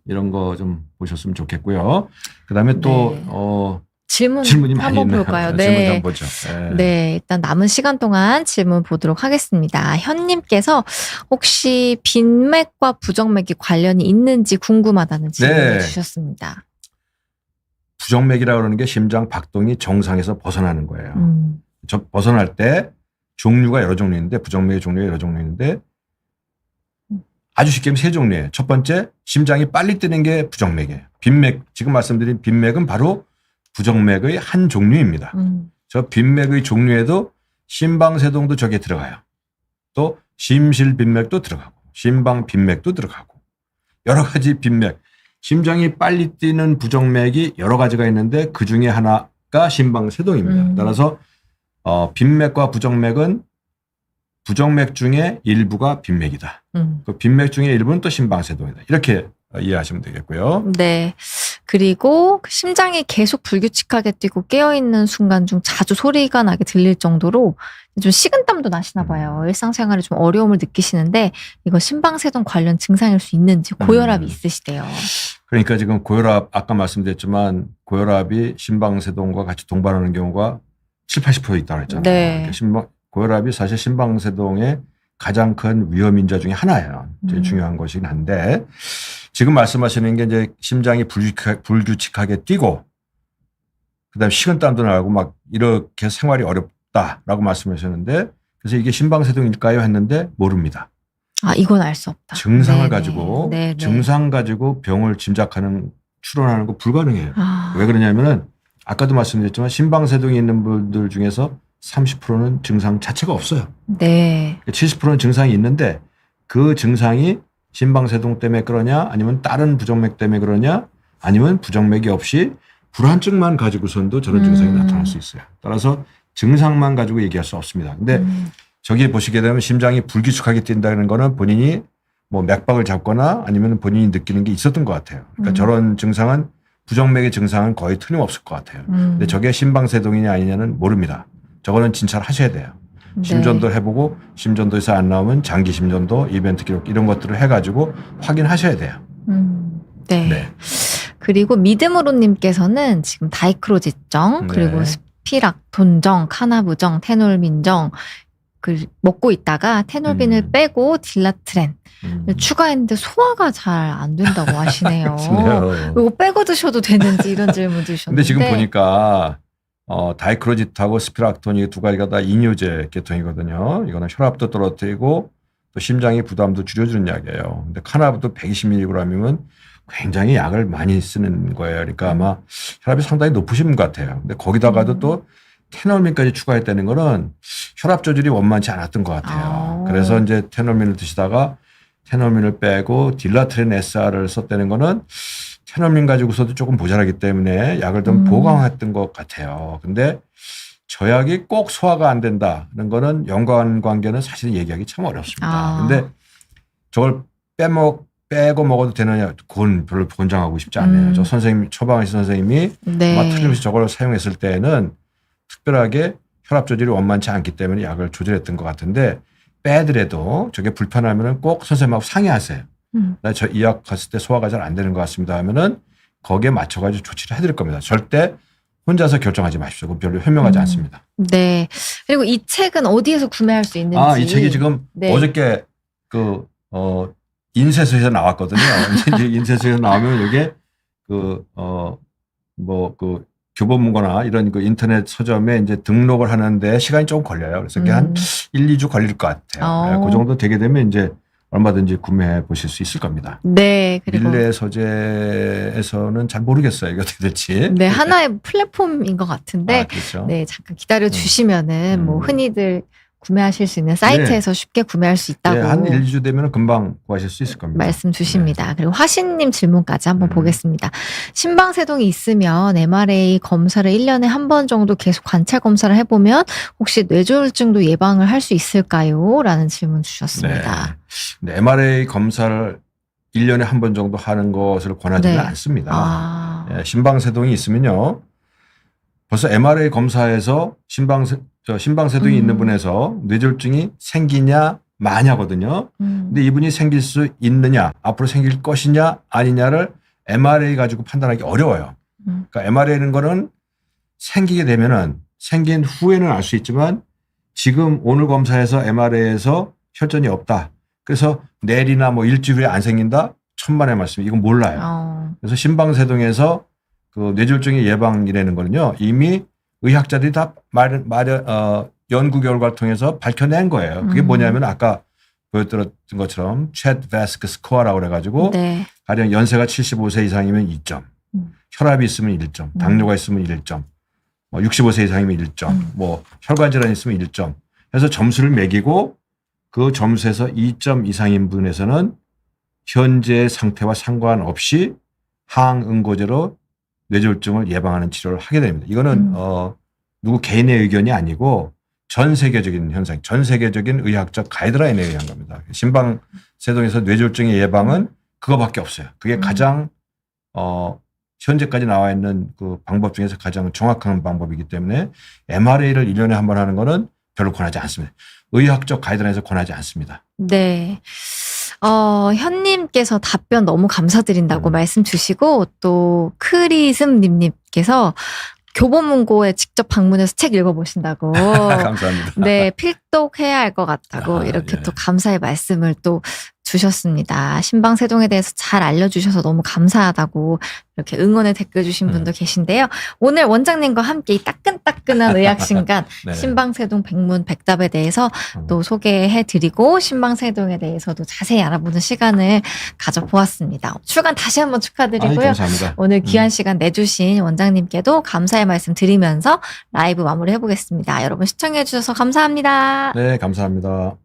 B: 이런 거 좀 보셨으면 좋겠고요. 그다음에 또 질문이 많이
A: 한번
B: 있네요.
A: 볼까요?
B: 질문
A: 네.
B: 좀 보죠. 네.
A: 네, 일단 남은 시간 동안 질문 보도록 하겠습니다. 현님께서 혹시 빈맥과 부정맥이 관련이 있는지 궁금하다는 질문을
B: 네.
A: 주셨습니다.
B: 부정맥이라고 그러는 게 심장 박동이 정상에서 벗어나는 거예요. 벗어날 때 종류가 여러 종류 있는데 부정맥의 종류가 여러 종류 있는데 아주 쉽게 하면 세 종류예요. 첫 번째, 심장이 빨리 뛰는 게 부정맥이에요. 빈맥, 지금 말씀드린 빈맥은 바로 부정맥의 한 종류입니다. 저 빈맥의 종류에도 심방세동도 저기에 들어가요. 또 심실빈맥도 들어가고 심방빈맥도 들어가고 여러 가지 빈맥. 심장이 빨리 뛰는 부정맥이 여러 가지가 있는데 그중에 하나가 심방세동입니다. 따라서 빈맥과 부정맥은 부정맥 중에 일부가 빈맥이다. 그 빈맥 중에 일부는 또 심방세동이다. 이렇게 이해하시면 되겠고요.
A: 네. 그리고 심장이 계속 불규칙하게 뛰고 깨어있는 순간 중 자주 소리가 나게 들릴 정도로 좀 식은땀도 나시나 봐요. 일상생활에 좀 어려움을 느끼시는데 이거 심방세동 관련 증상일 수 있는지 고혈압이 있으시대요.
B: 그러니까 지금 고혈압 아까 말씀드렸지만 고혈압이 심방세동과 같이 동반하는 경우가 70~80% 있다고 했잖아요.
A: 네.
B: 고혈압이 사실 심방세동의 가장 큰 위험 인자 중에 하나예요. 제일 중요한 것이긴 한데 지금 말씀하시는 게 이제 심장이 불규칙하게 뛰고 그다음에 식은땀도 나고 막 이렇게 생활이 어렵다라고 말씀하셨는데 그래서 이게 심방세동일까요 했는데 모릅니다.
A: 아, 이건 알 수 없다.
B: 증상을
A: 네네.
B: 가지고
A: 네네.
B: 증상 가지고 병을 짐작하는 추론하는 거 불가능해요.
A: 아.
B: 왜 그러냐면은 아까도 말씀드렸지만 심방세동이 있는 분들 중에서 30%는 증상 자체가 없어요.
A: 네.
B: 70%는 증상이 있는데 그 증상이 심방세동 때문에 그러냐 아니면 다른 부정맥 때문에 그러냐 아니면 부정맥이 없이 불안증만 가지고선도 저런 증상이 나타날 수 있어요. 따라서 증상만 가지고 얘기할 수 없습니다. 근데 저기 보시게 되면 심장이 불규칙하게 뛴다는 거는 본인이 뭐 맥박을 잡거나 아니면 본인이 느끼는 게 있었던 것 같아요. 그러니까 저런 증상은 부정맥의 증상은 거의 틀림없을 것 같아요. 근데 저게 심방세동이냐 아니냐는 모릅니다. 저거는 진찰 하셔야 돼요. 심전도 해보고 심전도에서 안 나오면 장기 심전도 이벤트 기록 이런 것들을 해가지고 확인하셔야 돼요.
A: 네.
B: 네.
A: 그리고 믿음으로님께서는 지금 다이크로지정 그리고
B: 네.
A: 스피락톤정, 카나부정, 테놀빈정 먹고 있다가 테놀빈을 빼고 딜라트렌 추가했는데 소화가 잘 안 된다고 하시네요.
B: 그래요.
A: 이거 빼고 드셔도 되는지 이런 질문 주셨는데.
B: 근데 지금 보니까 다이크로짓하고 스피락톤이 두 가지가 다 이뇨제 계통이거든요. 이거는 혈압도 떨어뜨리고 또 심장의 부담도 줄여주는 약이에요. 근데 카나부도 120mg이면 굉장히 약을 많이 쓰는 거예요. 그러니까 아마 혈압이 상당히 높으신 것 같아요. 근데 거기다가도 또 테놀민까지 추가했다는 거는 혈압 조절이 원만치 않았던 것 같아요. 그래서 이제 테놀민을 드시다가 테놀민을 빼고 딜라트렌 SR을 썼다는 거는 테놀민 가지고서도 조금 모자라기 때문에 약을 좀 보강했던 것 같아요. 근데 저 약이 꼭 소화가 안 된다는 거는 연관관계는 사실 얘기하기 참 어렵습니다. 근데 저걸 빼고 먹어도 되느냐, 그건 별로 권장하고 싶지 않네요. 저 선생님, 처방하신 선생님이
A: 네.
B: 아마 틀림없이 저걸 사용했을 때는 특별하게 혈압 조절이 원만치 않기 때문에 약을 조절했던 것 같은데 빼더라도 저게 불편하면 꼭 선생님하고 상의하세요. 나 저 이 약 갔을 때 소화가 잘 안 되는 것 같습니다 하면은 거기에 맞춰가지고 조치를 해드릴 겁니다. 절대 혼자서 결정하지 마십시오. 그건 별로 현명하지 않습니다.
A: 네. 그리고 이 책은 어디에서 구매할 수 있는지.
B: 이 책이 지금
A: 네.
B: 어저께 인쇄소에서 나왔거든요. 이제 인쇄소에서 나오면 이게 교보문고나 이런 그 인터넷 서점에 이제 등록을 하는데 시간이 좀 걸려요. 그래서 그게 한 1, 2주 걸릴 것 같아요. 그 정도 되게 되면 이제 얼마든지 구매해 보실 수 있을 겁니다.
A: 네. 그리고
B: 밀레 서재에서는 잘 모르겠어요. 이게 어떻게 될지.
A: 네, 하나의 플랫폼인 것 같은데,
B: 그렇죠.
A: 네, 잠깐 기다려 주시면은 뭐 흔히들 구매하실 수 있는 사이트에서 쉽게 구매할 수 있다고.
B: 네, 한 1, 2주 되면 금방 구하실 수 있을 겁니다.
A: 말씀 주십니다. 그리고 화신님 질문까지 한번 보겠습니다. 심방세동이 있으면 MRA 검사를 1년에 한 번 정도 계속 관찰 검사를 해보면 혹시 뇌졸중도 예방을 할 수 있을까요? 라는 질문 주셨습니다.
B: 네. MRA 검사를 1년에 한 번 정도 하는 것을 권하지는 않습니다. 심방세동이 있으면요. 벌써 MRA 검사에서 심방세동이 있는 분에서 뇌졸중이 생기냐 마냐거든요. 근데 이분이 생길 수 있느냐, 앞으로 생길 것이냐 아니냐를 MRA 가지고 판단하기 어려워요. 그러니까 MRA는 거는 생기게 되면은 생긴 후에는 알 수 있지만 지금 오늘 검사에서 MRA에서 혈전이 없다. 그래서 내일이나 뭐 일주일 후에 안 생긴다? 천만의 말씀. 이건 몰라요. 그래서 심방세동에서 그 뇌졸중의 예방이라는 거는요. 이미 의학자들이 다 연구 결과를 통해서 밝혀낸 거예요. 그게 뭐냐면 아까 보여드렸던 것처럼 챗 베스크 스코어라고 그래가지고 가령 연세가 75세 이상이면 2점, 혈압이 있으면 1점, 당뇨가 있으면 1점, 65세 이상이면 1점, 뭐 혈관 질환이 있으면 1점 해서 점수를 매기고 그 점수에서 2점 이상인 분에서는 현재의 상태와 상관없이 항응고제로 뇌졸중을 예방하는 치료를 하게 됩니다. 이거는 누구 개인의 의견이 아니고 전 세계적인 현상, 전 세계적인 의학적 가이드라인에 의한 겁니다. 심방세동에서 뇌졸중의 예방은 그거밖에 없어요. 그게 가장 현재까지 나와 있는 그 방법 중에서 가장 정확한 방법이기 때문에 MRA를 1년에 한 번 하는 거는 별로 권하지 않습니다. 의학적 가이드라인에서 권하지 않습니다.
A: 네. 현님께서 답변 너무 감사드린다고 말씀 주시고, 또 크리즘님께서 교보문고에 직접 방문해서 책 읽어보신다고.
B: 감사합니다.
A: 네, 필독해야 할 것 같다고 이렇게 또 감사의 말씀을 또 주셨습니다. 심방세동에 대해서 잘 알려주셔서 너무 감사하다고 이렇게 응원의 댓글 주신 분도 계신데요. 오늘 원장님과 함께 이 따끈따끈한 의학신간 심방세동 백문 백답에 대해서 또 소개해드리고 심방세동에 대해서도 자세히 알아보는 시간을 가져보았습니다. 출간 다시 한번 축하드리고요.
B: 감사합니다.
A: 오늘 귀한 시간 내주신 원장님께도 감사의 말씀 드리면서 라이브 마무리해보겠습니다. 여러분 시청해주셔서 감사합니다.
B: 네, 감사합니다.